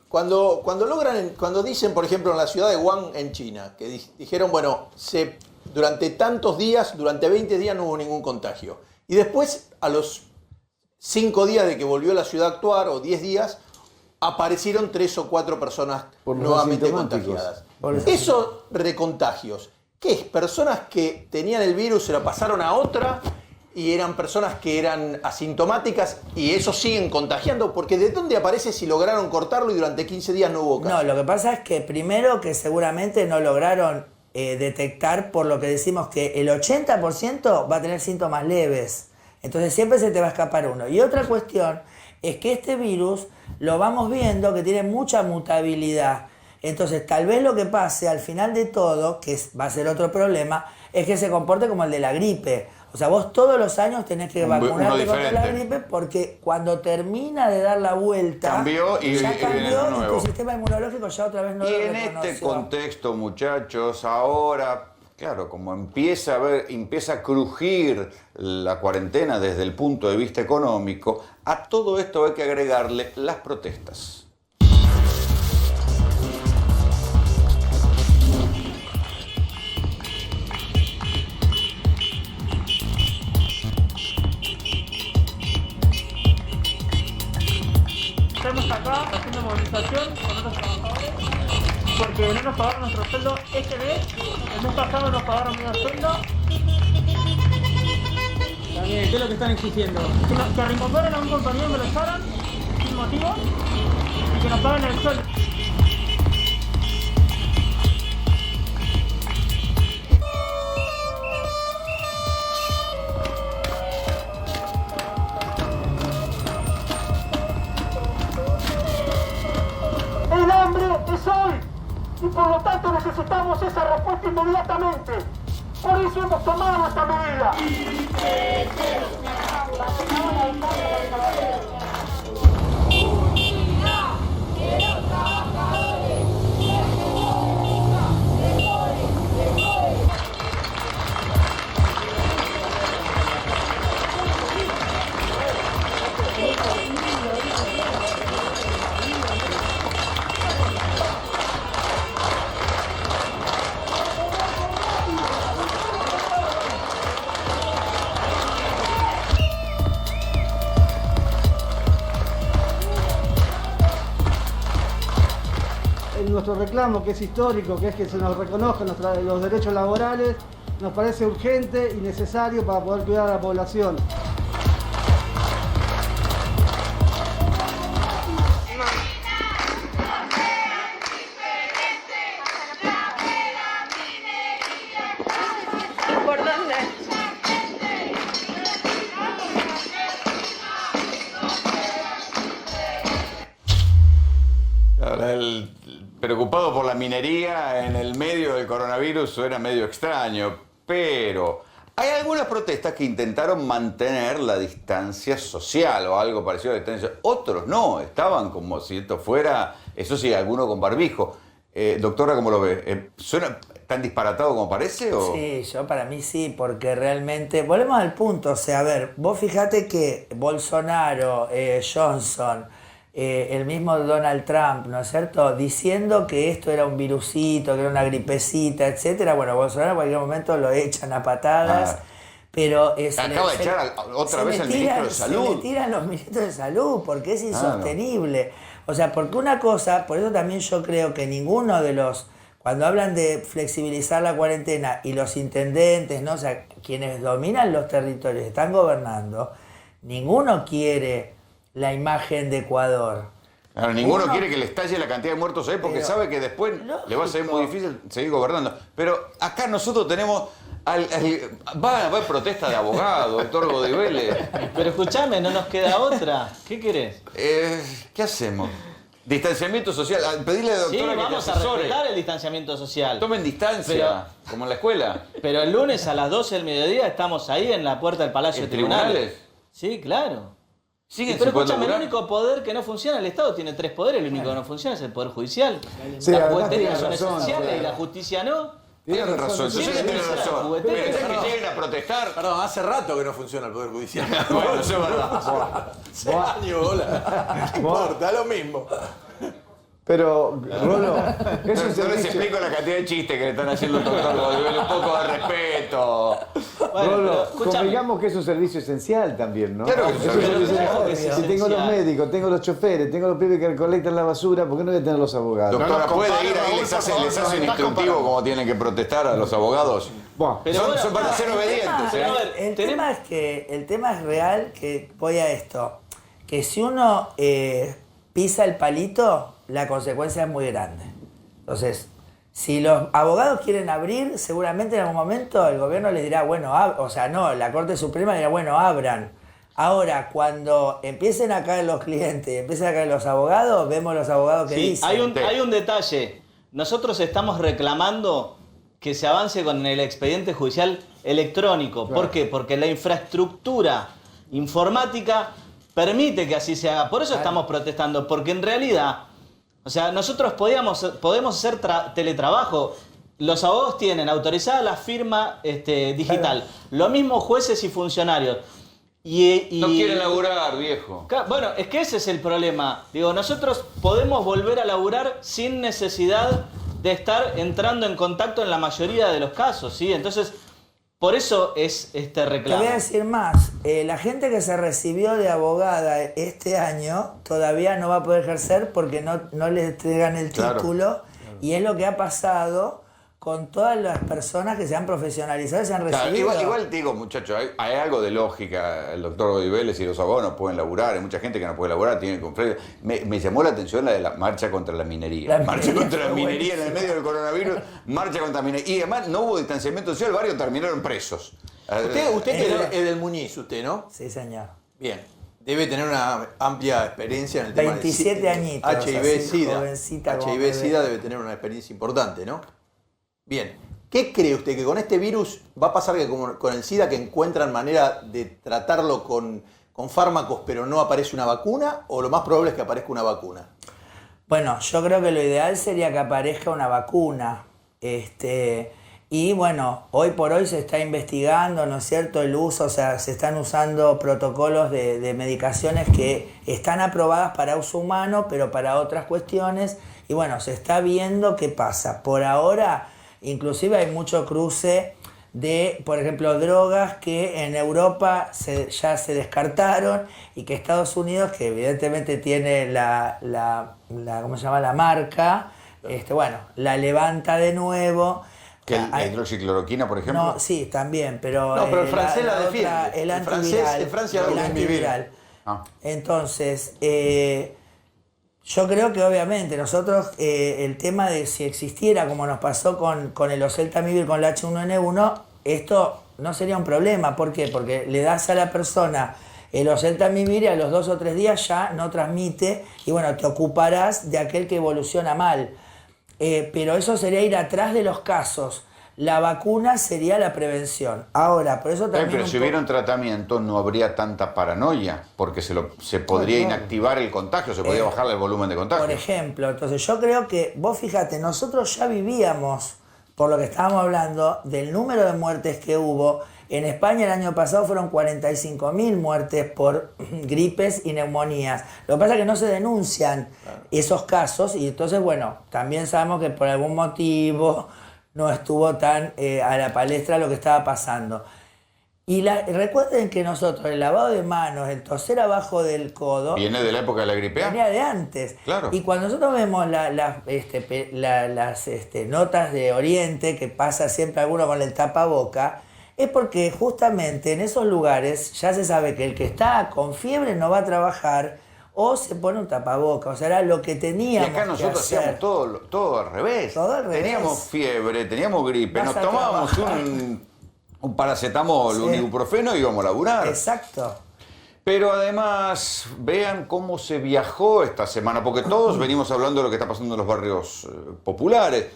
Cuando dicen, por ejemplo, en la ciudad de Wuhan, en China, que dijeron, bueno, durante tantos días, durante 20 días no hubo ningún contagio. Y después, a los 5 días de que volvió la ciudad a actuar, o 10 días, aparecieron 3 o 4 personas nuevamente contagiadas. Esos recontagios, ¿qué es? Personas que tenían el virus, se lo pasaron a otra y eran personas que eran asintomáticas y eso siguen contagiando, porque ¿de dónde aparece si lograron cortarlo y durante 15 días no hubo casos? No, lo que pasa es que primero que seguramente no lograron detectar, por lo que decimos que el 80% va a tener síntomas leves, entonces siempre se te va a escapar uno. Y otra cuestión es que este virus lo vamos viendo que tiene mucha mutabilidad. Entonces, tal vez lo que pase al final de todo, que va a ser otro problema, es que se comporte como el de la gripe. O sea, vos todos los años tenés que vacunarte contra la gripe porque cuando termina de dar la vuelta, cambió y tu sistema inmunológico ya otra vez no lo reconoció. Y en este contexto, muchachos, ahora, claro, como empieza a crujir la cuarentena desde el punto de vista económico, a todo esto hay que agregarle las protestas. Estamos acá haciendo movilización con otros trabajadores porque no nos pagaron nuestro sueldo este mes. El mes pasado nos pagaron medio sueldo. También, ¿qué es lo que están exigiendo? Que reincorporen a un compañero que lo echaron sin motivo y que nos paguen el sueldo. El hambre es hoy y por lo tanto necesitamos esa respuesta inmediatamente. Por eso hemos tomado esta medida. Nuestro reclamo, que es histórico, que es que se nos reconozcan los derechos laborales, nos parece urgente y necesario para poder cuidar a la población. Preocupado por la minería en el medio del coronavirus suena medio extraño, pero hay algunas protestas que intentaron mantener la distancia social o algo parecido a la distancia. Otros no, estaban como si esto fuera, eso sí, alguno con barbijo. Doctora, ¿cómo lo ve? ¿Suena tan disparatado como parece? ¿O? Sí, yo para mí sí, porque realmente, volvemos al punto, o sea, a ver, vos fijate que Bolsonaro, Johnson, el mismo Donald Trump, ¿no es cierto?, diciendo que esto era un virusito, que era una gripecita, etcétera. Bueno, Bolsonaro en cualquier momento lo echan a patadas, pero acaba de echar otra vez al ministro de Salud. Se le tiran los ministros de Salud porque es insostenible. O sea, porque una cosa, por eso también yo creo que ninguno de los, cuando hablan de flexibilizar la cuarentena y los intendentes, ¿no?, o sea, quienes dominan los territorios, están gobernando, ninguno quiere la imagen de Ecuador. Claro, ninguno quiere que le estalle la cantidad de muertos ahí porque sabe que después le va a ser muy difícil seguir gobernando. Pero acá nosotros tenemos... va a haber protesta de abogados, doctor Godoy Vélez. Pero escuchame, no nos queda otra. ¿Qué querés? ¿Qué hacemos? Distanciamiento social. Pedirle a la doctora sí, que vamos te a asesore. respetar el distanciamiento social. Tomen distancia, como en la escuela. Pero el lunes a las 12 del mediodía estamos ahí en la puerta del Palacio de Tribunales. Sí, claro. Pero escúchame, el único poder que no funciona, el Estado tiene 3 poderes, el único que no funciona es el poder judicial. Sí, las además jugueterías tiene son razón, esenciales y la justicia no. Tiene razón, yo sé que tiene razón. Pero es que lleguen a protestar. Perdón, hace rato que no funciona el Poder Judicial. Bueno, eso es verdad. 6 años, bola. No importa, lo mismo. Pero, Rolo, es un no les servicio... explico la cantidad de chistes que le están haciendo al doctor Godoy Vélez, un poco de respeto. Bueno, Rolo, convengamos que es un servicio esencial también, ¿no? Claro que es un servicio esencial. Si tengo los médicos, tengo los choferes, tengo los pibes que recolectan la basura, ¿por qué no voy a tener los abogados? Doctora, ¿puede ir ahí? ¿Les hace un instructivo como tienen que protestar a los abogados? Son para ser obedientes. El tema es que el tema es real, que voy a esto, que si uno pisa el palito, la consecuencia es muy grande. Entonces, si los abogados quieren abrir, seguramente en algún momento el gobierno les dirá, bueno, la Corte Suprema dirá, bueno, abran. Ahora, cuando empiecen a caer los clientes y empiecen a caer los abogados, vemos los abogados que dicen. Hay un detalle. Nosotros estamos reclamando que se avance con el expediente judicial electrónico. Claro. ¿Por qué? Porque la infraestructura informática permite que así se haga. Por eso estamos protestando, porque en realidad, o sea, nosotros podemos hacer teletrabajo. Los abogados tienen autorizada la firma digital. Lo mismo jueces y funcionarios. No quieren laburar, viejo. Bueno, es que ese es el problema. Digo, nosotros podemos volver a laburar sin necesidad de estar entrando en contacto en la mayoría de los casos, ¿sí? Entonces, por eso es este reclamo. Te voy a decir más. La gente que se recibió de abogada este año todavía no va a poder ejercer porque no le entregan el título. Y es lo que ha pasado con todas las personas que se han profesionalizado y se han recibido. Claro, igual te digo, muchachos, hay algo de lógica. El doctor Godiveles y los abogados no pueden laburar. Hay mucha gente que no puede laburar, tiene que... Me llamó la atención la de la marcha contra la minería. Marcha contra la minería en el medio del coronavirus, marcha contra la minería. Y además no hubo distanciamiento social, varios terminaron presos. Usted es del Muñiz, usted, ¿no? Sí, señor. Bien. Debe tener una amplia experiencia en el tema 27 añitos. HIV-Sida. HIV-Sida debe tener una experiencia importante, ¿no? Bien. ¿Qué cree usted que con este virus va a pasar que como con el SIDA que encuentran manera de tratarlo con fármacos pero no aparece una vacuna? ¿O lo más probable es que aparezca una vacuna? Bueno, yo creo que lo ideal sería que aparezca una vacuna. Y bueno, hoy por hoy se está investigando, ¿no es cierto?, el uso, o sea, se están usando protocolos de medicaciones que están aprobadas para uso humano, pero para otras cuestiones. Y bueno, se está viendo qué pasa. Por ahora, inclusive hay mucho cruce de, por ejemplo, drogas que en Europa ya se descartaron y que Estados Unidos, que evidentemente tiene ¿cómo se llama?, la marca, bueno, la levanta de nuevo. ¿Que la hidroxicloroquina, por ejemplo? No, sí, también, pero... No, pero el francés la defiende. El antiviral. En Francia lo antiviral. Entonces, yo creo que obviamente nosotros, el tema de si existiera, como nos pasó con el oseltamivir, con la H1N1, esto no sería un problema. ¿Por qué? Porque le das a la persona el oseltamivir y a los 2 o 3 días ya no transmite y bueno, te ocuparás de aquel que evoluciona mal. Pero eso sería ir atrás de los casos. La vacuna sería la prevención. Ahora, por eso también... Pero si hubiera un tratamiento no habría tanta paranoia, porque se podría inactivar el contagio, se podría bajar el volumen de contagio. Por ejemplo, entonces yo creo que, vos fíjate, nosotros ya vivíamos, por lo que estábamos hablando, del número de muertes que hubo. En España el año pasado fueron 45.000 muertes por gripes y neumonías. Lo que pasa es que no se denuncian esos casos y entonces, bueno, también sabemos que por algún motivo no estuvo tan a la palestra lo que estaba pasando. Y recuerden que nosotros el lavado de manos, el toser abajo del codo... Viene de la época de la gripe A. Venía de antes. Claro. Y cuando nosotros vemos las notas de Oriente, que pasa siempre alguno con el tapaboca, es porque justamente en esos lugares ya se sabe que el que está con fiebre no va a trabajar o se pone un tapaboca. O sea, era lo que teníamos que hacer. Y acá nosotros hacíamos todo al revés. Todo al revés. Teníamos fiebre, teníamos gripe, nos tomábamos un paracetamol, un ibuprofeno y íbamos a laburar. Exacto. Pero además, vean cómo se viajó esta semana, porque todos venimos hablando de lo que está pasando en los barrios populares,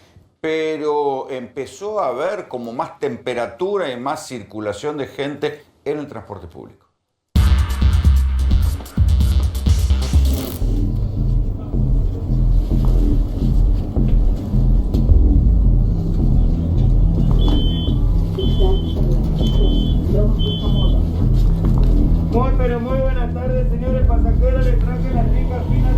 pero empezó a haber como más temperatura y más circulación de gente en el transporte público. Muy buenas tardes, señores pasajeros. Les traje las ricas finas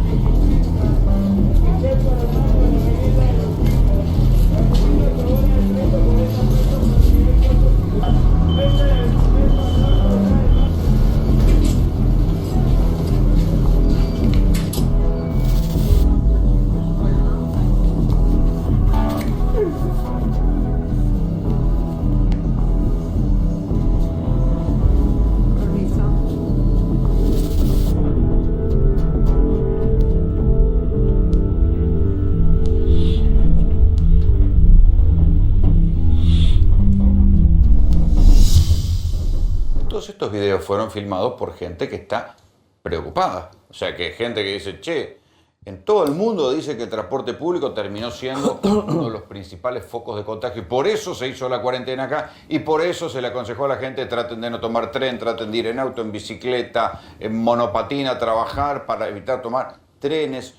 Todos estos videos fueron filmados por gente que está preocupada. O sea, que gente que dice, che, en todo el mundo dice que el transporte público terminó siendo uno de los principales focos de contagio. Y por eso se hizo la cuarentena acá y por eso se le aconsejó a la gente, traten de no tomar tren, traten de ir en auto, en bicicleta, en monopatina, a trabajar para evitar tomar trenes,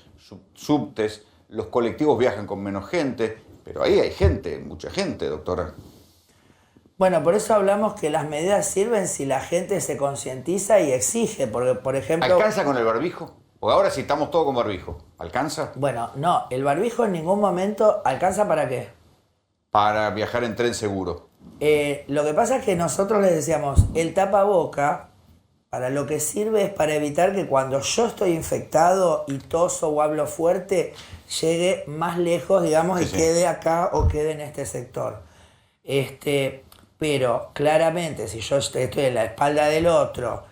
subtes. Los colectivos viajan con menos gente, pero ahí hay gente, mucha gente, doctora. Bueno, por eso hablamos que las medidas sirven si la gente se concientiza y exige, porque, por ejemplo... ¿Alcanza con el barbijo? Porque ahora sí estamos todos con barbijo. ¿Alcanza? Bueno, no, el barbijo en ningún momento alcanza ¿para qué? Para viajar en tren seguro. Lo que pasa es que nosotros les decíamos, el tapaboca Para lo que sirve es para evitar que cuando yo estoy infectado y toso o hablo fuerte, llegue más lejos, digamos, y quede acá o quede en este sector. Pero claramente, si yo estoy en la espalda del otro,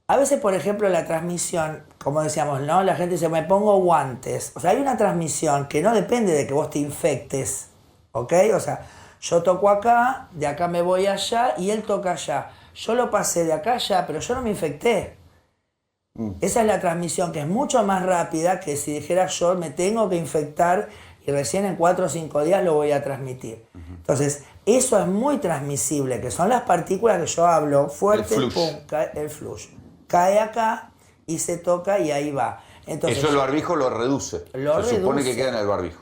a veces, por ejemplo, la transmisión, como decíamos, ¿no? La gente dice, me pongo guantes. O sea, hay una transmisión que no depende de que vos te infectes, ¿ok? O sea, yo toco acá, de acá me voy allá y él toca allá. Yo lo pasé de acá allá, pero yo no me infecté. Esa es la transmisión, que es mucho más rápida que si dijera yo me tengo que infectar y recién en 4 o 5 días lo voy a transmitir. Entonces, eso es muy transmisible, que son las partículas que yo hablo fuerte, pum, cae el flush. Cae acá y se toca y ahí va. Entonces, eso el barbijo lo reduce. Se supone que queda en el barbijo.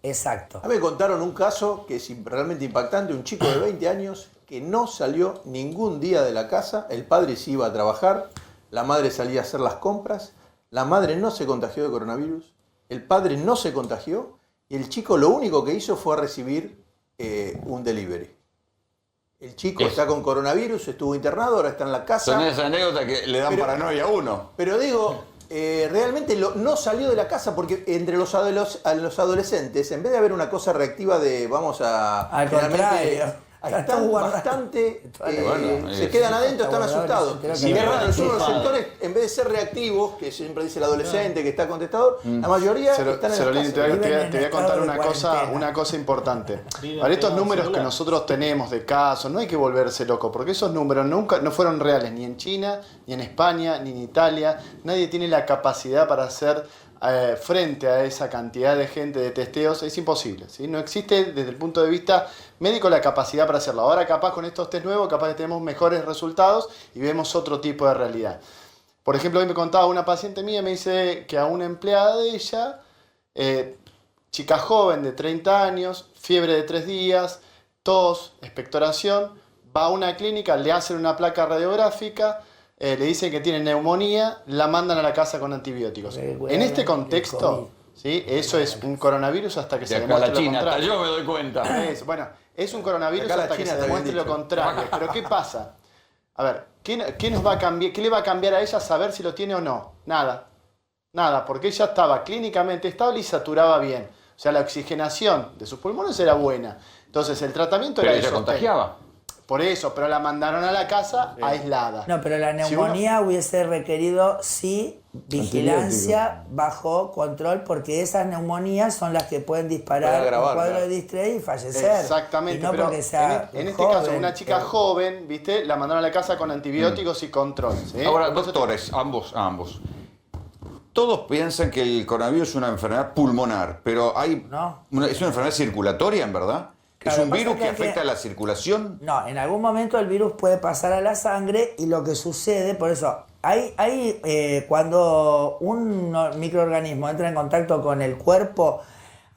Exacto. A mí me contaron un caso que es realmente impactante, un chico de 20 años que no salió ningún día de la casa, el padre se iba a trabajar, la madre salía a hacer las compras, la madre no se contagió de coronavirus, el padre no se contagió y el chico lo único que hizo fue recibir un delivery. El chico está con coronavirus, estuvo internado, ahora está en la casa. Son esas anécdotas que le dan paranoia a uno. Pero digo, realmente no salió de la casa porque entre los adolescentes, en vez de haber una cosa reactiva de vamos a... Al contrario. Están bastante, se quedan adentro, están asustados. Y es raro, es uno de los sectores, en vez de ser reactivos, que siempre dice el adolescente, que está contestador, la mayoría están en la casa. Te voy a contar una cosa importante. Para estos números que nosotros tenemos de casos, no hay que volverse loco, porque esos números nunca no fueron reales, ni en China, ni en España, ni en Italia. Nadie tiene la capacidad para hacer frente a esa cantidad de gente de testeos, es imposible, ¿sí? No existe desde el punto de vista médico la capacidad para hacerlo. Ahora capaz con estos test nuevos, capaz que tenemos mejores resultados y vemos otro tipo de realidad. Por ejemplo, hoy me contaba una paciente mía, me dice que a una empleada de ella, chica joven de 30 años, fiebre de 3 días, tos, expectoración, va a una clínica, le hacen una placa radiográfica, le dicen que tiene neumonía, la mandan a la casa con antibióticos. En este contexto, ¿sí? Eso es un coronavirus hasta que se demuestre lo contrario. Hasta yo me doy cuenta. Bueno, es un coronavirus hasta que se demuestre lo contrario. Pero ¿qué pasa? A ver, ¿qué nos va a cambiar? ¿Qué le va a cambiar a ella saber si lo tiene o no? Nada. Nada, porque ella estaba clínicamente estable y saturaba bien. O sea, la oxigenación de sus pulmones era buena. Entonces, el tratamiento era... Pero ella contagiaba. Por eso, pero la mandaron a la casa aislada. No, pero la neumonía hubiese requerido, sí, vigilancia bajo control, porque esas neumonías son las que pueden disparar un cuadro de distrés y fallecer. Exactamente, y no pero porque sea en este caso, una chica joven, ¿viste? La mandaron a la casa con antibióticos y control. ¿Sí? Ahora, doctores, ambos. Todos piensan que el coronavirus es una enfermedad pulmonar, pero es una enfermedad circulatoria, en verdad. ¿Es un virus que afecta a la circulación? No, en algún momento el virus puede pasar a la sangre y lo que sucede, por eso, cuando un microorganismo entra en contacto con el cuerpo,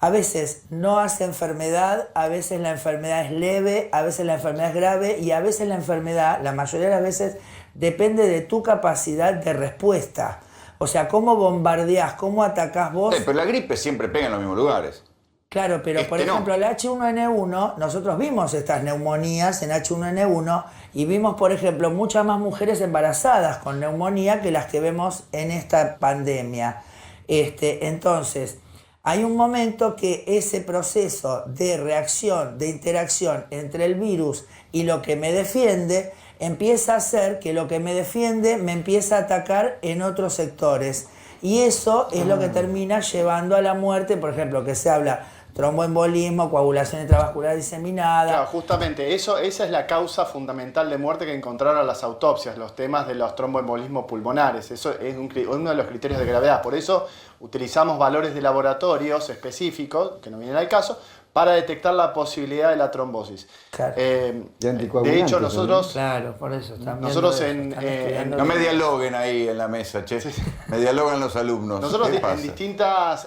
a veces no hace enfermedad, a veces la enfermedad es leve, a veces la enfermedad es grave y a veces la enfermedad, la mayoría de las veces, depende de tu capacidad de respuesta. O sea, cómo bombardeás, cómo atacás vos. Pero la gripe siempre pega en los mismos lugares. Claro, pero por ejemplo, el H1N1, nosotros vimos estas neumonías en H1N1 y vimos, por ejemplo, muchas más mujeres embarazadas con neumonía que las que vemos en esta pandemia. Entonces, hay un momento que ese proceso de reacción, de interacción entre el virus y lo que me defiende, empieza a hacer que lo que me defiende me empieza a atacar en otros sectores. Y eso es lo que termina llevando a la muerte, por ejemplo, que se habla tromboembolismo, coagulación intravascular diseminada. Claro, justamente, esa es la causa fundamental de muerte que encontraron las autopsias, los temas de los tromboembolismos pulmonares. Eso es uno de los criterios de gravedad. Por eso utilizamos valores de laboratorios específicos, que no vienen al caso, para detectar la posibilidad de la trombosis. Claro. De hecho, nosotros... Claro, por eso están nosotros no me dialoguen ahí en la mesa, che. Me dialogan los alumnos. Nosotros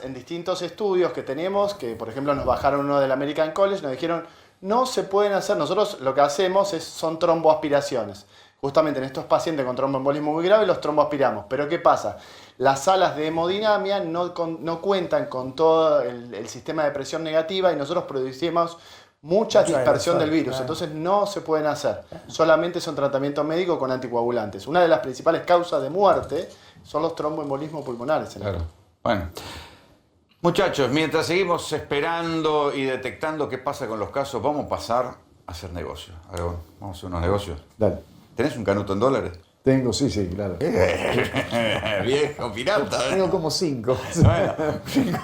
en distintos estudios que tenemos, que por ejemplo nos bajaron uno del American College, nos dijeron, no se pueden hacer, nosotros lo que hacemos son tromboaspiraciones. Justamente en estos pacientes con tromboembolismo muy grave los tromboaspiramos. Pero ¿qué pasa? Las salas de hemodinamia no cuentan con todo el sistema de presión negativa y nosotros producimos mucha Mucho dispersión aerosol, del virus, claro. entonces no se pueden hacer. Solamente son tratamientos médicos con anticoagulantes. Una de las principales causas de muerte son los tromboembolismos pulmonares. Claro. Bueno. Muchachos, mientras seguimos esperando y detectando qué pasa con los casos, vamos a pasar a hacer negocios. A ver, vamos a hacer unos negocios. Dale. ¿Tenés un canuto en dólares? Tengo, sí, claro. Viejo pirata. Tengo como 5. Bueno,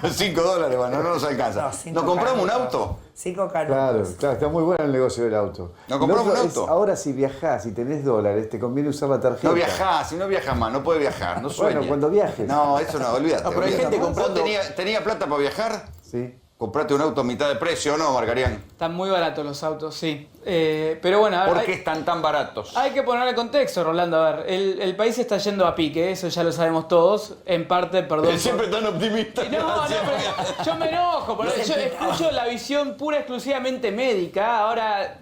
$5, bueno, no nos alcanza. ¿Nos compramos un auto? 5 canutos. Claro, está muy bueno el negocio del auto. ¿Nos compramos Lo otro un auto? es, ahora si viajás y tenés dólares, te conviene usar la tarjeta. No viajás, si no viajas más, no puedes viajar, no sueñes. Bueno, cuando viajes. No, eso no, olvídate. No, pero hay olvídate. gente comprando- ¿Vos tenía plata para viajar? Sí. Comprate un auto a mitad de precio, ¿o no, Margarián? Están muy baratos los autos, sí. Pero bueno, a ver, ¿Por qué están tan baratos? hay que ponerle contexto, Rolando. A ver, el país está yendo a pique, eso ya lo sabemos todos. En parte, perdón. Siempre tan optimista. No, pero yo me enojo, porque yo escucho la visión pura exclusivamente médica. Ahora,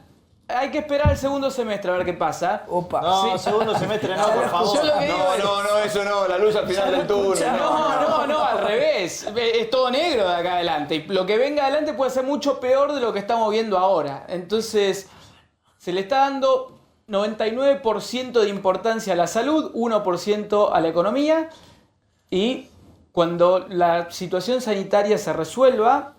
hay que esperar el segundo semestre a ver qué pasa. Opa. No, segundo semestre no, por favor. Yo lo que digo es- No, eso no, la luz al final del túnel. No, al revés. Es todo negro de acá adelante. Y lo que venga adelante puede ser mucho peor de lo que estamos viendo ahora. Entonces, se le está dando 99% de importancia a la salud, 1% a la economía. Y cuando la situación sanitaria se resuelva,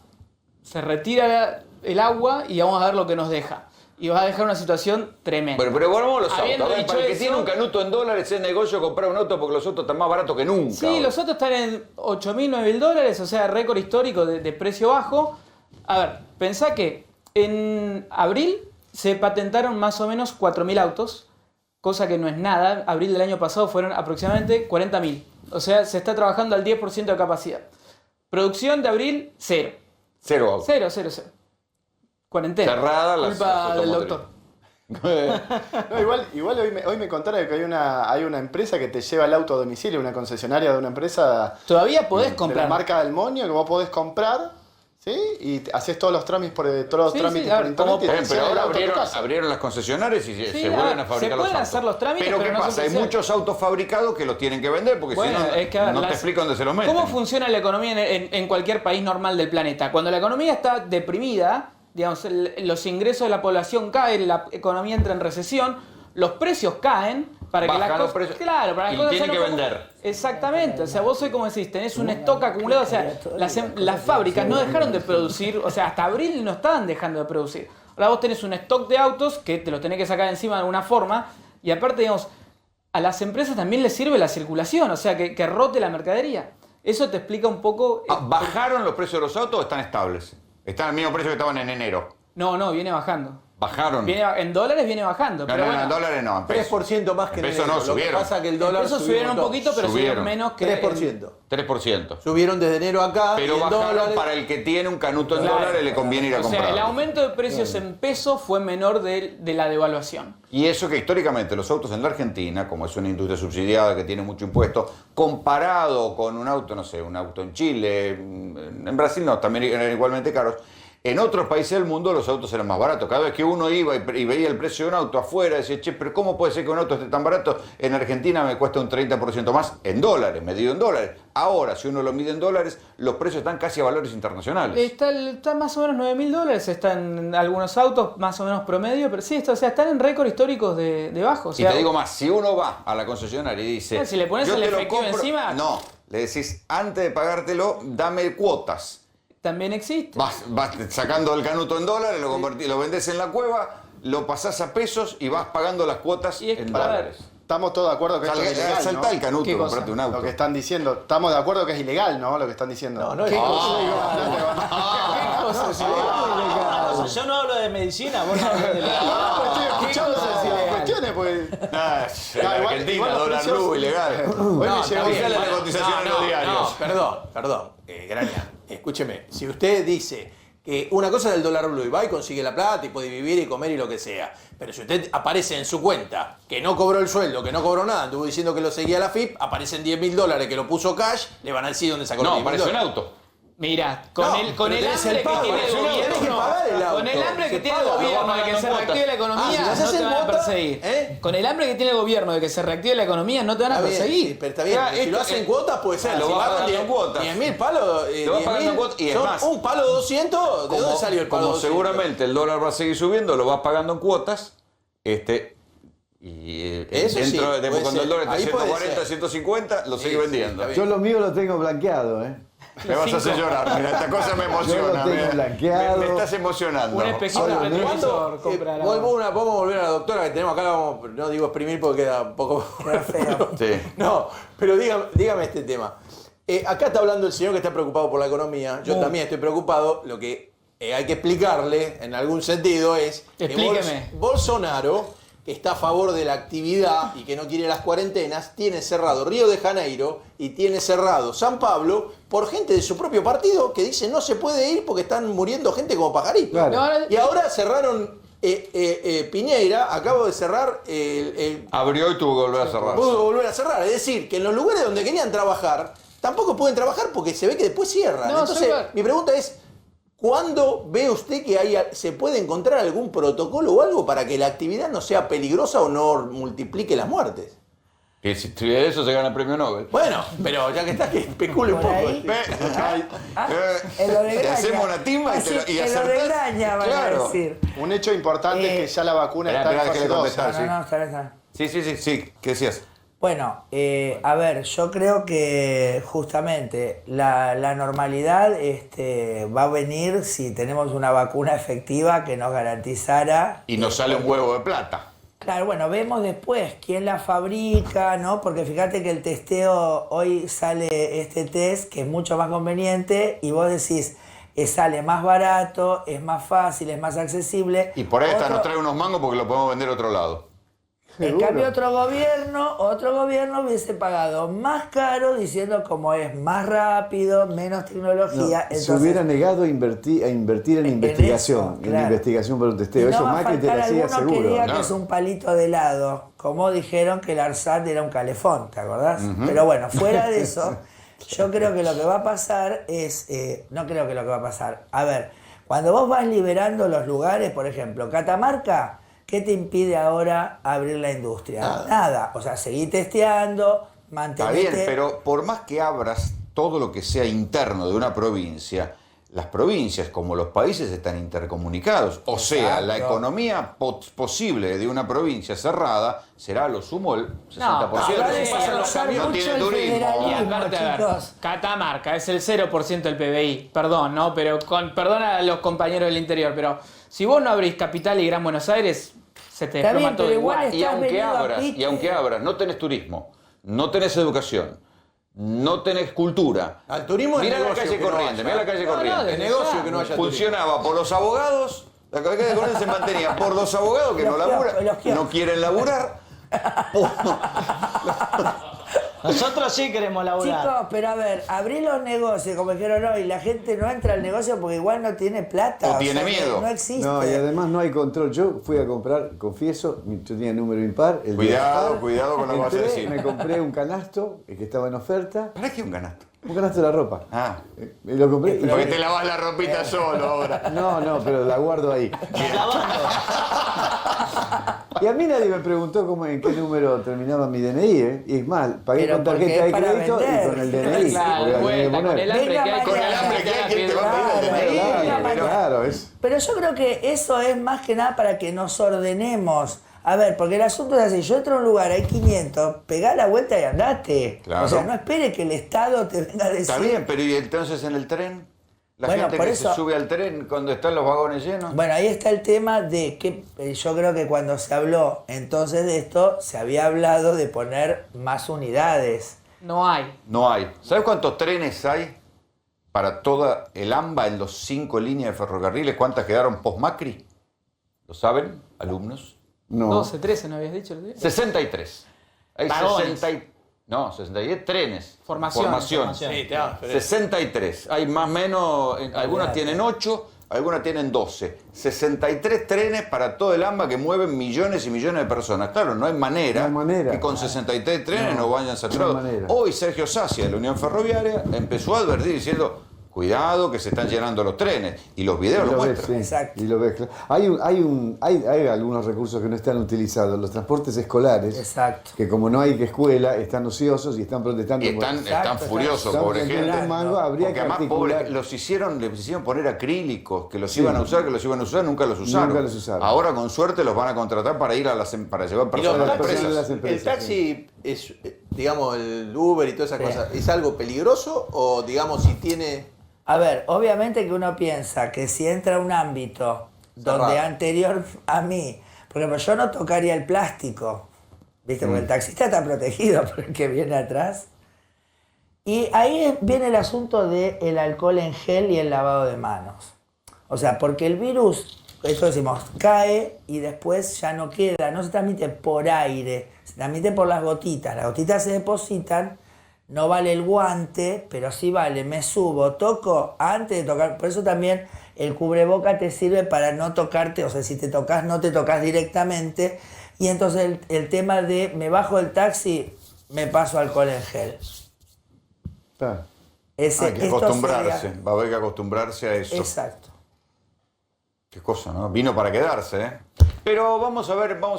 se retira el agua y vamos a ver lo que nos deja. Y vas a dejar una situación tremenda. Bueno, pero volvamos a los autos. Habiendo A ver, dicho para el que eso- tiene un canuto en dólares es negocio comprar un auto porque los autos están más baratos que nunca. Sí, ahora. los otros están en 8.000, 9.000 dólares, o sea, récord histórico de precio bajo. A ver, pensá que en abril se patentaron más o menos 4.000 autos, cosa que no es nada. Abril del año pasado fueron aproximadamente 40.000. O sea, se está trabajando al 10% de capacidad. Producción de abril, cero. Cero autos. Cero. Cuarentena. Cerrada las Culpa del automotrices. doctor. No, igual hoy me contaron que hay una empresa que te lleva el auto a domicilio, una concesionaria de una empresa. Todavía podés de comprar. la marca Del Monio, que vos podés comprar, ¿sí? Y haces todos los trámites por Sí, por sí, internet. a ver, y te Pero lleva el ahora auto a tu casa. abrieron las concesionarias y Sí, se vuelven a fabricar se los pueden autos. hacer los trámites, pero ¿qué pero no son pasa? Hay oficiales. muchos autos fabricados que los tienen que vender porque Bueno, si no, es que, a ver, no te las- explico dónde se los meten. ¿Cómo funciona la economía en cualquier país normal del planeta? Cuando la economía está deprimida, digamos, los ingresos de la población caen, la economía entra en recesión, los precios caen para que Bajan las los cosas... precios. Claro, para que Y las cosas tienen sean que un poco- vender. Exactamente, o sea, vos hoy como decís, tenés un stock acumulado, o sea, las fábricas no dejaron de producir, o sea, hasta abril no estaban dejando de producir. Ahora vos tenés un stock de autos que te los tenés que sacar encima de alguna forma, y aparte, digamos, a las empresas también les sirve la circulación, o sea, que rote la mercadería. Eso te explica un poco... ¿Bajaron los precios de los autos o están estables? ¿Están al mismo precio que estaban en enero? No, viene bajando. ¿Bajaron? En dólares viene bajando. No, pero no, bueno, en dólares no, en pesos. 3% más que En en pesos no, enero. Lo que subieron. pasa es que el En dólar pesos subió subieron un montón. poquito, pero subieron menos que... 3%. 3%. Subieron desde enero acá Pero y en bajaron dólares. para el que tiene un canuto en Claro. dólares le conviene ir a O sea, comprar. el aumento de precios en pesos fue menor de la devaluación. Y eso que históricamente los autos en la Argentina, como es una industria subsidiada que tiene mucho impuesto, comparado con un auto, no sé, un auto en Chile, en Brasil no, también eran igualmente caros. En otros países del mundo los autos eran más baratos. Cada vez que uno iba y veía el precio de un auto afuera, decía, che, pero ¿cómo puede ser que un auto esté tan barato? En Argentina me cuesta un 30% más en dólares, medido en dólares. Ahora, si uno lo mide en dólares, los precios están casi a valores internacionales. Está más o menos $9.000, están algunos autos más o menos promedio, pero sí, o sea, están en récord históricos de bajo. O sea, Y te digo más, si uno va a la concesionaria y dice... Si le pones "Yo el te lo efectivo compro", encima- No, le decís, antes de pagártelo, dame cuotas. También existe. Vas sacando el canuto en dólares, lo vendés en la cueva, lo pasás a pesos y vas pagando las cuotas en dólares. Estamos todos de acuerdo que esto es ilegal, Saltá ¿no? el canuto, ¿Qué cosa? comprate un auto. Lo que están diciendo, estamos de acuerdo que es ilegal, ¿no? Lo que están diciendo. No, no es ¿Qué ilegal. cosa? Yo no hablo de medicina, vos no hablas de Estoy escuchando esas cuestiones, pues. En igual Argentina, los dólar precios- blue, ilegal. Hoy me llegó también. la cotización en los diarios. Perdón. Graña, escúcheme. Si usted dice que una cosa es el dólar blue y va y consigue la plata y puede vivir y comer y lo que sea, pero si usted aparece en su cuenta que no cobró el sueldo, que no cobró nada, anduvo diciendo que lo seguía la FIP, aparecen $10.000 que lo puso cash, le van a decir dónde sacó los No, $10.000. aparece un auto. Mira, con el tenés hambre que pago, tiene el tenés que gobierno, pagar el auto. con el el hambre que tiene el gobierno de que se reactive la economía, si no haces te en van a cuota, perseguir. Con el hambre que tiene el gobierno de que se reactive la economía, no te van a Está bien, perseguir. sí, pero está bien. Si lo hacen cuotas, puede ser. Lo Si vas pagan pagando en cuotas. 10.000 palos, Lo vas pagando en cuotas. Y es son más, un palo 200, ¿de dónde salió el palo como 200? seguramente el dólar va a seguir subiendo, lo vas pagando en cuotas. Y Eso sí, cuando puede el dólar está ser. Ahí puede 140, ser. 150, lo sigue vendiendo. Yo lo mío lo tengo blanqueado, ¿eh? Me vas a hacer llorar, mira, esta cosa me emociona. Yo lo tengo mira. blanqueado. Me estás emocionando. Un espejito Ahora, de televisor, comprar algo. Vamos a volver a la doctora que tenemos acá, no digo exprimir porque queda un poco... Sí. No, pero dígame este tema. Acá está hablando el señor que está preocupado por la economía, yo también estoy preocupado, lo que hay que explicarle en algún sentido es Explíqueme. que Bolsonaro, que está a favor de la actividad y que no quiere las cuarentenas, tiene cerrado Río de Janeiro y tiene cerrado San Pablo por gente de su propio partido que dice no se puede ir porque están muriendo gente como pajaritos. Claro. Y ahora cerraron Piñeira, acabo de cerrar Abrió y tuvo que volver a cerrar. pudo volver a cerrar. Es decir, que en los lugares donde querían trabajar, tampoco pueden trabajar porque se ve que después cierran. No, Entonces, señor. mi pregunta es, ¿cuándo ve usted que se puede encontrar algún protocolo o algo para que la actividad no sea peligrosa o no multiplique las muertes? Que si de eso se gana el premio Nobel. Bueno, pero ya que está, que especule un Por poco. ahí. En lo de te Graña. hacemos una timba y, Así, y en lo de acertás. Graña van a decir. Un hecho importante es que ya la vacuna está en Esperá, fase déjale 2. contestar, sí. No, está bien, está bien. Sí, ¿qué decías? Bueno, a ver, yo creo que justamente la normalidad va a venir si tenemos una vacuna efectiva que nos garantizara. Y nos sale un huevo de plata. Claro, bueno, vemos después quién la fabrica, ¿no? Porque fíjate que el testeo, hoy sale este test que es mucho más conveniente y vos decís, sale más barato, es más fácil, es más accesible. Y por ahí hasta Otro- nos trae unos mangos porque lo podemos vender a otro lado. En cambio, otro gobierno hubiese pagado más caro diciendo como es más rápido, menos tecnología. se hubiera negado a invertir en investigación, eso, claro. en investigación para un Y testeo. Eso no va a Macri te faltar lo hacía alguno que seguro. diga que es un palito de helado, como dijeron que el ARSAT era un calefón, ¿te acordás? Ujú. Pero bueno, fuera de eso, yo creo que lo que va a pasar es, no creo que lo que va a pasar, a ver, cuando vos vas liberando los lugares, por ejemplo, Catamarca, ¿qué te impide ahora abrir la industria? Nada. O sea, seguí testeando, Está mantenerte... bien, pero por más que abras todo lo que sea interno de una provincia, las provincias como los países están intercomunicados. O sea, la economía posible de una provincia cerrada será a lo sumo el 60%. No tiene turismo. Y aparte, a ver, Catamarca es el 0% del PBI. Perdón, ¿no? Pero perdón a los compañeros del interior, pero si vos no abrís Capital y Gran Buenos Aires, se te desploma todo igual. Y aunque abras, no tenés turismo, no tenés educación, no tenés cultura. Al turismo Mira es la negocio calle que no Corriente, haya. mira la calle No, no, Corriente. de negocio que no haya Funcionaba por los abogados, la calle Corriente se mantenía por los abogados que no laburan, no quieren laburar. Nosotros sí queremos laburar. Chicos, pero a ver, abrí los negocios, como dijeron hoy, la gente no entra al negocio porque igual no tiene plata. O tiene miedo. No existe. No, y además no hay control. Yo fui a comprar, confieso, yo tenía número impar. El Cuidado, de cuidado con lo que vas a entré, decir. Me compré un canasto que estaba en oferta. ¿Para qué un canasto? Un canasto de la ropa. Ah. Lo compré. Porque te lavas la ropita solo ahora. No, pero la guardo ahí. Y a mí nadie me preguntó en qué número terminaba mi DNI, ¿eh? Y es mal, pagué Pero con porque tarjeta de es para crédito vender. y con el DNI. Claro, porque vuelta, había que con poner. el hambre que hay, Venga, con el hambre que hay, ¿quién te va a pedir el DNI? Claro, es. Pero yo creo que eso es más que nada para que nos ordenemos. A ver, porque el asunto es así, yo entro a un lugar, hay 500, pegá la vuelta y andate. Claro. O sea, no espere que el Estado te venga a decir... Está bien, pero ¿y entonces en el tren? La Bueno, gente por que eso- se sube al tren cuando están los vagones llenos. Bueno, ahí está el tema de que yo creo que cuando se habló entonces de esto, se había hablado de poner más unidades. No hay. No hay. ¿Sabes cuántos trenes hay para toda el AMBA en los 5 líneas de ferrocarriles? ¿Cuántas quedaron post-Macri? ¿Lo saben, alumnos? No. 12, 13, ¿no habías dicho? 63. Hay Vagones. 63 trenes. Formación. Sí, te va, pero- 63. Hay más o menos, algunas tienen 8, algunas tienen 12. 63 trenes para todo el AMBA que mueven millones y millones de personas. Claro, no hay manera, que con 63 trenes no vayan saturados. no hay manera. Hoy Sergio Sacia, de la Unión Ferroviaria, empezó a advertir diciendo, Cuidado que se están llenando los trenes. Y los videos lo muestran. Exacto. Y lo ves, claro. Hay algunos recursos que no están utilizados. Los transportes escolares. Exacto. Que como no hay escuela, están ociosos y están protestando. Están furiosos, pobre gente. Habría porque que además, pobre, les hicieron poner acrílicos, que los iban a usar, nunca los usaron. Nunca los usaron. Ahora con suerte los van a contratar para ir para llevar personas a las empresas. ¿El taxi es, digamos, el Uber y todas esas cosas, es algo peligroso o, digamos, si tiene... A ver, obviamente que uno piensa que si entra a un ámbito donde anterior a mí, por ejemplo, yo no tocaría el plástico, ¿viste? Porque el taxista está protegido por el que viene atrás. Y ahí viene el asunto del alcohol en gel y el lavado de manos. O sea, porque el virus, esto decimos, cae y después ya no queda, no se transmite por aire, se transmite por las gotitas se depositan. No vale el guante, pero sí vale, me subo, toco antes de tocar. Por eso también el cubreboca te sirve para no tocarte, o sea, si te tocas, no te tocas directamente. Y entonces el tema de me bajo del taxi, me paso alcohol en gel. Hay que acostumbrarse, va a haber que acostumbrarse a eso. Exacto. Qué cosa, ¿no? Vino para quedarse, ¿eh? Pero vamos a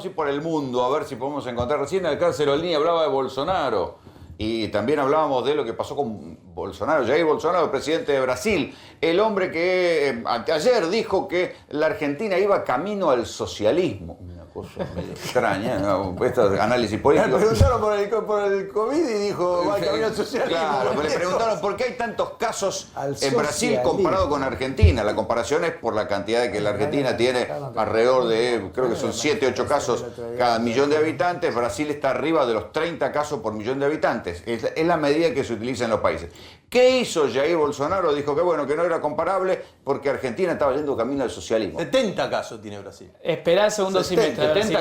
ir por el mundo, a ver si podemos encontrar. Recién el Carcerolini hablaba de Bolsonaro. Y también hablábamos de lo que pasó con Bolsonaro, Jair Bolsonaro, el presidente de Brasil, el hombre que anteayer dijo que la Argentina iba camino al socialismo. Una cosa medio extraña, ¿no? Estos análisis políticos. Le preguntaron por el COVID y dijo, va camino al socialismo. Claro, pero le preguntaron por qué hay tantos casos en Brasil comparado con Argentina. La comparación es por la cantidad de que la Argentina tiene alrededor de, creo que son 7, 8 casos cada millón de habitantes. Brasil está arriba de los 30 casos por millón de habitantes. Es la medida que se utiliza en los países. ¿Qué hizo Jair Bolsonaro? Dijo que bueno, que no era comparable porque Argentina estaba yendo camino al socialismo. 70 casos tiene Brasil. Esperá el segundo semestre. 70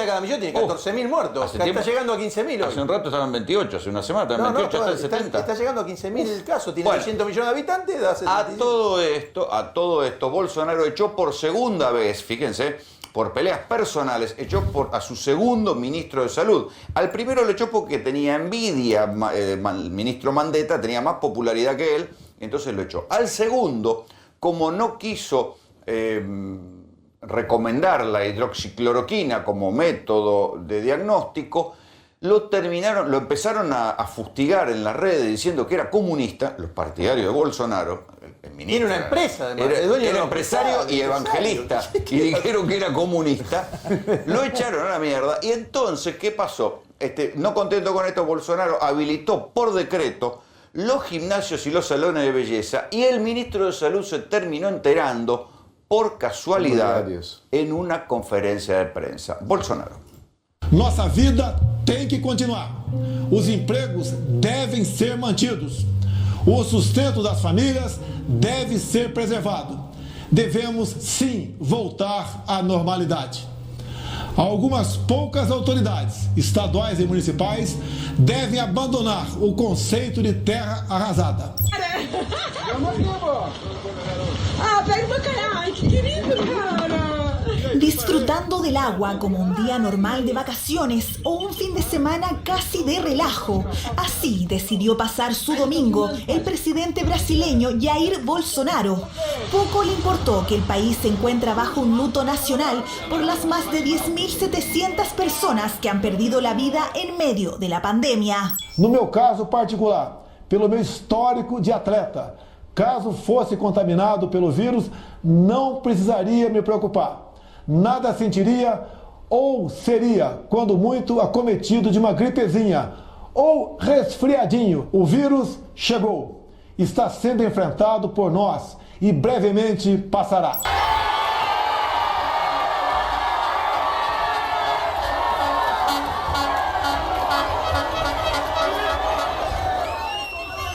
cada millón tiene 14.000 muertos. Está llegando a 15.000 hoy. Hace un rato estaban 28, hace una semana estaban 28, hasta el 70. Está llegando a 15.000 casos, tiene 200 millones de habitantes. A todo esto, Bolsonaro echó por segunda vez, fíjense, por peleas personales, echó a su segundo ministro de Salud. Al primero lo echó porque tenía envidia, el ministro Mandetta tenía más popularidad que él, entonces lo echó. Al segundo, como no quiso recomendar la hidroxicloroquina como método de diagnóstico, lo empezaron a fustigar en las redes diciendo que era comunista, los partidarios de Bolsonaro. Tiene una empresa, además. Era empresario y evangelista. Y dijeron que era comunista. Lo echaron a la mierda. Y entonces, ¿qué pasó? No contento con esto, Bolsonaro habilitó por decreto los gimnasios y los salones de belleza. Y el ministro de Salud se terminó enterando, por casualidad, en una conferencia de prensa. Bolsonaro. Nossa vida tem que continuar. Os empregos devem ser mantidos. O sustento das famílias deve ser preservado. Devemos, sim, voltar à normalidade. Algumas poucas autoridades, estaduais e municipais, devem abandonar o conceito de terra arrasada. Ah, pega pra caralho, que querido, cara. Disfrutando del agua como un día normal de vacaciones o un fin de semana casi de relajo. Así decidió pasar su domingo el presidente brasileño Jair Bolsonaro. Poco le importó que el país se encuentra bajo un luto nacional por las más de 10.700 personas que han perdido la vida en medio de la pandemia. No meu caso particular, pelo meu histórico de atleta, caso fosse contaminado pelo vírus, não precisaria me preocupar. Nada sentiria ou seria, quando muito, acometido de uma gripezinha ou resfriadinho. O vírus chegou, está sendo enfrentado por nós e brevemente passará.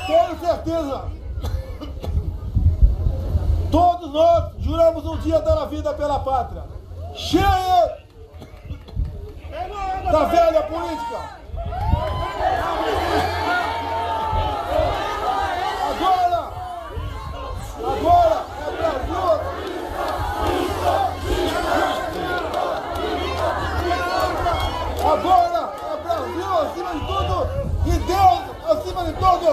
Tenho certeza. Todos nós juramos um dia dar a vida pela pátria. Cheia da velha política. Agora é Brasil. Agora é Brasil acima de tudo e Deus acima de tudo.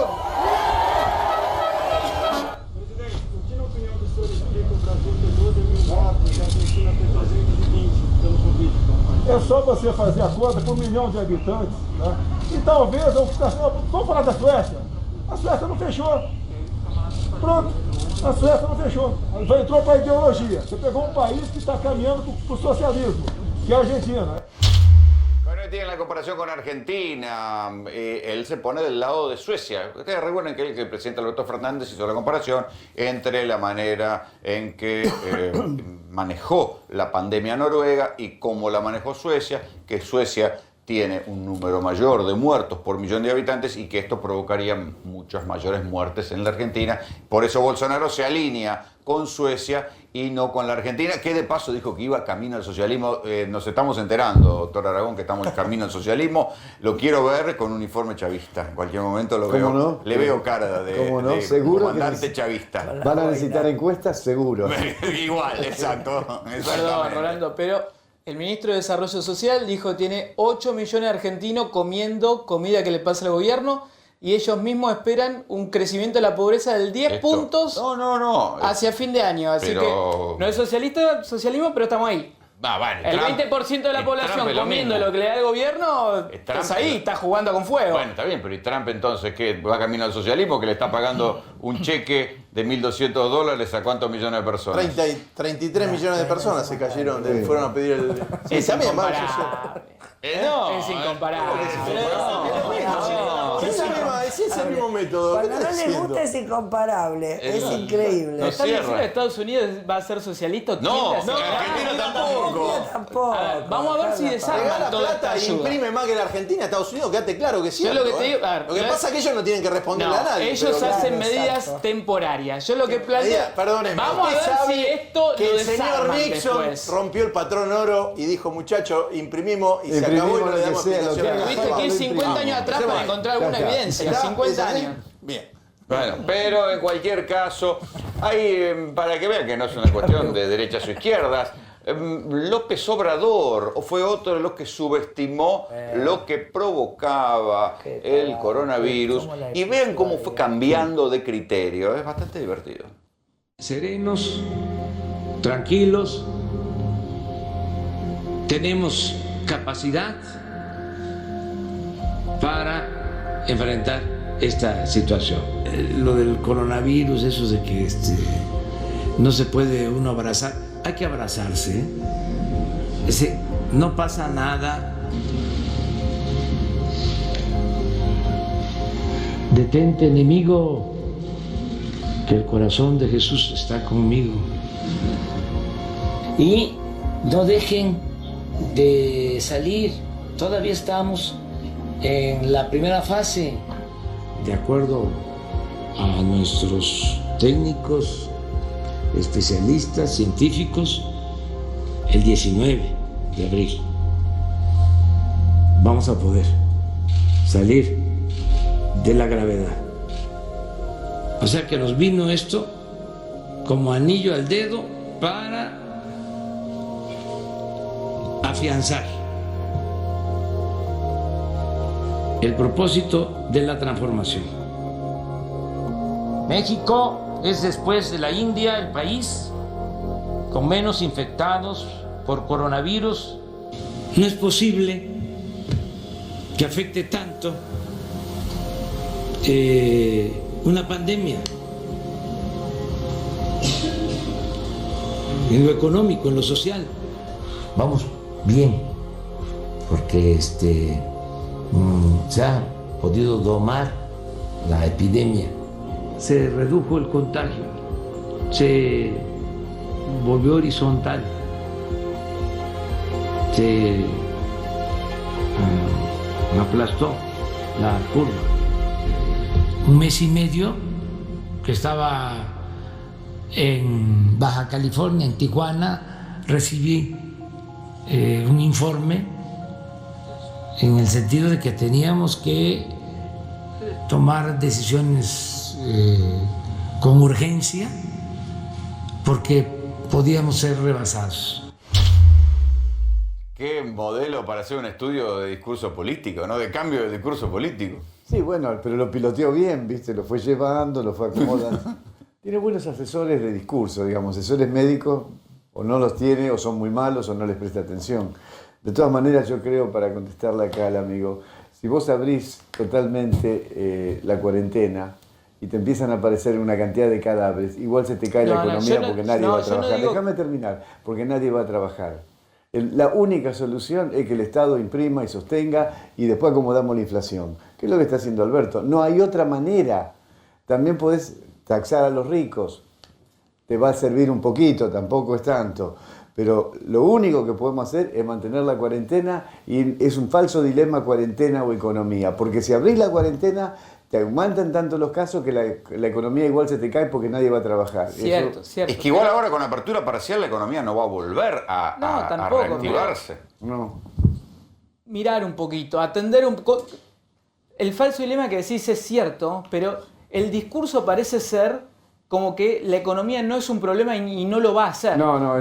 É só você fazer a conta por 1 milhão de habitantes. Né? E talvez, vamos falar da Suécia. A Suécia não fechou. Pronto, a Suécia não fechou. Entrou para a ideologia. Você pegou um país que está caminhando para o socialismo, que é a Argentina. Bueno, tiene la comparación con Argentina, él se pone del lado de Suecia. Ustedes recuerden que el presidente Alberto Fernández hizo la comparación entre la manera en que manejó la pandemia Noruega y cómo la manejó Suecia, que Suecia tiene un número mayor de muertos por millón de habitantes y que esto provocaría muchas mayores muertes en la Argentina. Por eso Bolsonaro se alinea con Suecia y no con la Argentina, que de paso dijo que iba camino al socialismo. Nos estamos enterando, doctor Aragón, que estamos camino al socialismo. Lo quiero ver con uniforme chavista. En cualquier momento lo veo. No? Le veo cara de ¿Seguro comandante chavista. ¿Van a necesitar encuestas? Seguro. Igual, exacto. Perdón, Rolando, pero el ministro de Desarrollo Social dijo que tiene 8 millones de argentinos comiendo comida que le pasa al gobierno y ellos mismos esperan un crecimiento de la pobreza del 10 puntos hacia fin de año. Así que no es socialismo, pero estamos ahí. El 20% de la población comiendo lo que le da el gobierno, estás ahí, estás jugando con fuego. Bueno, está bien, pero ¿y Trump entonces qué? ¿Va camino al socialismo? Que le está pagando un cheque de $1.200 a cuántos millones de personas. 33 millones de personas se cayeron, fueron a pedir el... Sí, también es incomparable. Es el mismo método. Cuando no les gusta es incomparable. Es increíble. ¿Estás diciendo que Estados Unidos va a ser socialista? No, Argentina tampoco. A ver, vamos a ver si desarman toda esta ayuda. Imprime más que la Argentina, Estados Unidos, quédate claro que sí. Yo lo que te digo, lo que pasa es que ellos no tienen que responderle a nadie. Ellos hacen medidas temporarias. Yo lo que planteo. Perdóneme, vamos a ver si esto que lo el señor Nixon rompió el patrón oro y dijo, muchacho, imprimimos y se acabó y no le damos explicación. Viste que hay 50 años atrás para encontrar alguna evidencia. 50 años. Bien. Bueno, pero en cualquier caso, hay, para que vean que no es una cuestión de derechas o izquierdas, López Obrador fue otro de los que subestimó lo que provocaba el coronavirus y vean cómo fue cambiando de criterio. Es bastante divertido. Serenos, tranquilos, tenemos capacidad para enfrentar esta situación. Lo del coronavirus, eso de que no se puede uno abrazar, hay que abrazarse. No pasa nada. Detente, enemigo, que el corazón de Jesús está conmigo. Y no dejen de salir, todavía estamos en la primera fase. De acuerdo a nuestros técnicos, especialistas, científicos, el 19 de abril vamos a poder salir de la gravedad. O sea que nos vino esto como anillo al dedo para afianzar el propósito de la transformación. México es, después de la India, el país con menos infectados por coronavirus. No es posible que afecte tanto una pandemia en lo económico, en lo social. Vamos bien, porque se ha podido domar la epidemia. Se redujo el contagio, se volvió horizontal, se aplastó la curva. Un mes y medio que estaba en Baja California, en Tijuana, recibí un informe en el sentido de que teníamos que tomar decisiones con urgencia porque podíamos ser rebasados. Qué modelo para hacer un estudio de discurso político, ¿no? De cambio de discurso político. Sí, bueno, pero lo piloteó bien, ¿viste? Lo fue llevando, lo fue acomodando. Tiene buenos asesores de discurso, digamos, asesores médicos, o no los tiene, o son muy malos, o no les presta atención. De todas maneras, yo creo, para contestarle acá al amigo, si vos abrís totalmente la cuarentena y te empiezan a aparecer una cantidad de cadáveres, igual se te cae la economía porque nadie va a trabajar. Déjame terminar, porque nadie va a trabajar. La única solución es que el Estado imprima y sostenga y después acomodamos la inflación. ¿Qué es lo que está haciendo Alberto? No hay otra manera. También podés taxar a los ricos. Te va a servir un poquito, tampoco es tanto. Pero lo único que podemos hacer es mantener la cuarentena y es un falso dilema cuarentena o economía. Porque si abrís la cuarentena, te aumentan tanto los casos que la economía igual se te cae porque nadie va a trabajar. Cierto. Es que igual ahora con apertura parcial la economía no va a volver a reactivarse. No. Mirar un poquito, atender un poco. El falso dilema que decís es cierto, pero el discurso parece ser como que la economía no es un problema y no lo va a hacer. No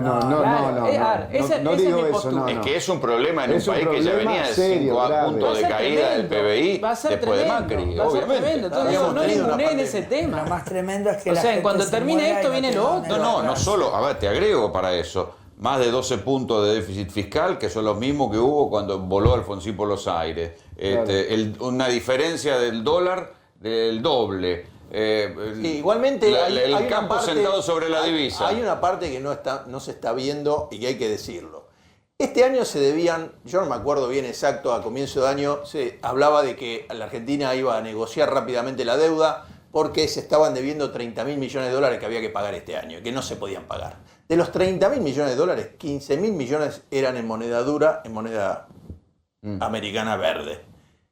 Esa digo es mi eso, postura. Es que es un problema en un país que ya venía de 5 puntos de caída del PBI después de Macri, obviamente. Entonces, no ninguné en ese tema. Lo más tremendo es que o la sea, gente cuando se termine muera esto y viene no lo tiene otro. No solo, a ver, te agrego para eso, más de 12 puntos de déficit fiscal, que son los mismos que hubo cuando voló Alfonsín por los aires. Claro. Una diferencia del dólar del doble. Igualmente el hay campo una parte, sentado sobre la divisa. Hay una parte que no se está viendo y que hay que decirlo. Este año se debían, yo no me acuerdo bien exacto, a comienzo de año se hablaba de que la Argentina iba a negociar rápidamente la deuda porque se estaban debiendo 30.000 millones de dólares que había que pagar este año, que no se podían pagar. De los 30.000 millones de dólares, 15.000 millones eran en moneda dura, en moneda americana verde.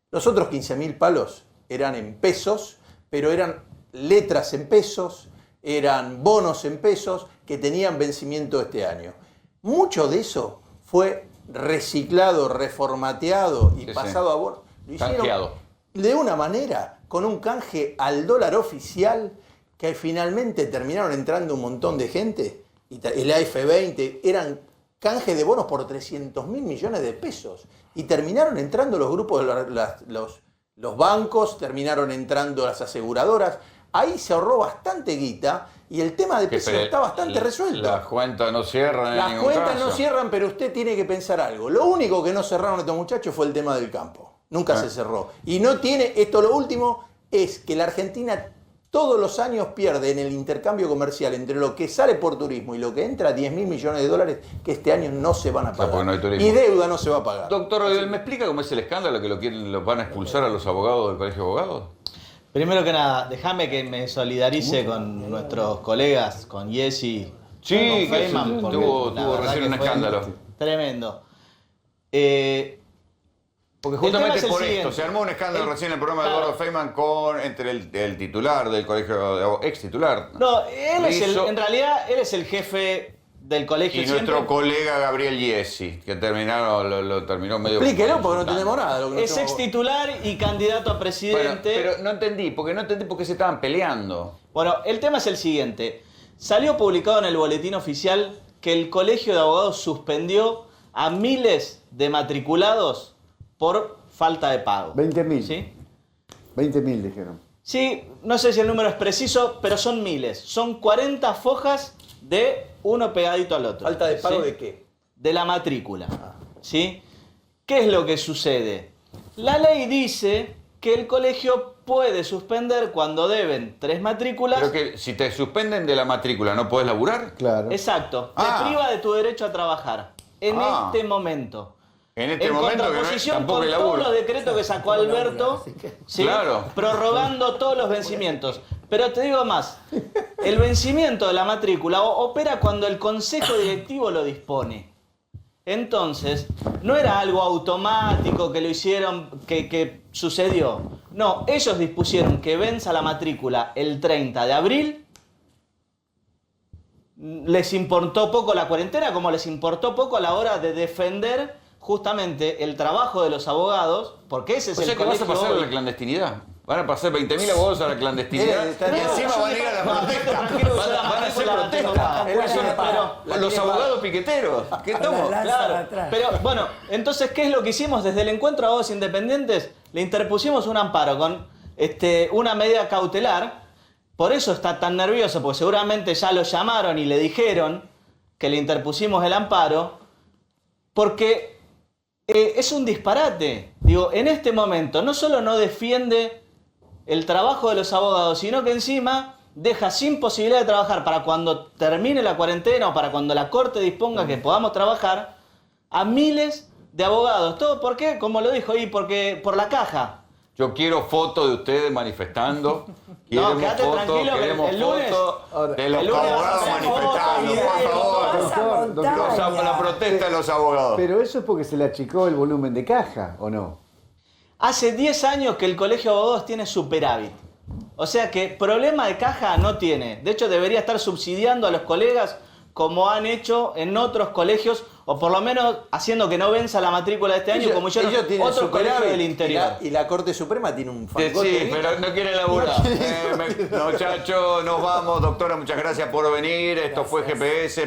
Los otros 15.000 palos eran en pesos, pero eran letras en pesos, eran bonos en pesos que tenían vencimiento este año. Mucho de eso fue reciclado, reformateado y pasado a bonos. Lo hicieron canjeado. De una manera, con un canje al dólar oficial, que finalmente terminaron entrando un montón de gente, y el AF20, eran canje de bonos por 300.000 millones de pesos, y terminaron entrando los grupos, los bancos, terminaron entrando las aseguradoras. Ahí se ahorró bastante guita y el tema de pesos está bastante resuelto. Las cuentas no cierran en ningún Las cuentas caso. no cierran, pero usted tiene que pensar algo. Lo único que no cerraron estos muchachos fue el tema del campo. Nunca se cerró. Y no tiene, lo último es que la Argentina todos los años pierde en el intercambio comercial entre lo que sale por turismo y lo que entra 10.000 millones de dólares que este año no se van a pagar. porque no hay turismo. Y deuda no se va a pagar. Doctor Rodel, ¿me explica cómo es el escándalo que los van a expulsar a los abogados del Colegio de Abogados? Primero que nada, déjame que me solidarice con nuestros colegas, con Jesse, Sí, con que Feynman, porque tuvo la verdad recién que un fue escándalo. Tremendo. Porque El justamente tema es el por esto, siguiente. se armó un escándalo recién en el programa de Claro. Eduardo Feynman entre el titular del Colegio de Abogados, ex titular. No, él es Rizzo, en realidad, él es el jefe del colegio. y siempre. nuestro colega Gabriel Yesi, que lo terminó medio... Explíquelo porque no entendemos nada. de lo que Es nos ex titular y candidato a Bueno, presidente. pero no entendí por qué se estaban peleando. Bueno, el tema es el siguiente. Salió publicado en el boletín oficial que el Colegio de Abogados suspendió a miles de matriculados por falta de pago. 20.000. ¿Sí? 20.000 dijeron. Sí, no sé si el número es preciso, pero son miles. Son 40 fojas de uno pegadito al otro. ¿Falta de pago ¿sí? de qué? De la matrícula. ¿Sí? ¿Qué es lo que sucede? La ley dice que el colegio puede suspender cuando deben 3 matrículas. Pero que si te suspenden de la matrícula, ¿no podés laburar? Claro. Exacto. Te priva de tu derecho a trabajar. En este momento. En este momento que contraposición tampoco con hay todos laburo. los decretos que sacó Alberto, ¿sí? Claro. Prorrogando todos los vencimientos. Pero te digo más, el vencimiento de la matrícula opera cuando el consejo directivo lo dispone. Entonces, no era algo automático que lo hicieron, que sucedió. No, ellos dispusieron que venza la matrícula el 30 de abril. Les importó poco la cuarentena, como les importó poco a la hora de defender justamente el trabajo de los abogados, porque ese es O el sea que vas a colegio pasar a hoy. la clandestinidad. Van a pasar 20.000 abogados a la clandestinidad. Y encima van a ir a la protesta. Van a hacer protesta. Los abogados piqueteros. ¿Qué estamos? Claro. Pero bueno, entonces, ¿qué es lo que hicimos? Desde el Encuentro de Abogados Independientes le interpusimos un amparo con una medida cautelar. Por eso está tan nervioso, porque seguramente ya lo llamaron y le dijeron que le interpusimos el amparo, porque es un disparate. Digo, en este momento no solo no defiende el trabajo de los abogados, sino que encima deja sin posibilidad de trabajar para cuando termine la cuarentena o para cuando la Corte disponga que podamos trabajar a miles de abogados. ¿Todo por qué? Como lo dijo ahí, porque por la caja. Yo quiero fotos de ustedes manifestando. No, quédate tranquilo que el lunes... de los abogados manifestando, por favor. Doctor, la protesta de los abogados. Pero eso es porque se le achicó el volumen de caja, ¿o no? Hace 10 años que el Colegio de Abogados tiene superávit. O sea que problema de caja no tiene. De hecho, debería estar subsidiando a los colegas como han hecho en otros colegios, o por lo menos haciendo que no venza la matrícula de este año, como hicieron otros colegios del interior. Y la Corte Suprema tiene un Sí, pero no quiere laburar. Muchachos, nos vamos. Doctora, muchas gracias por venir. Esto fue GPS.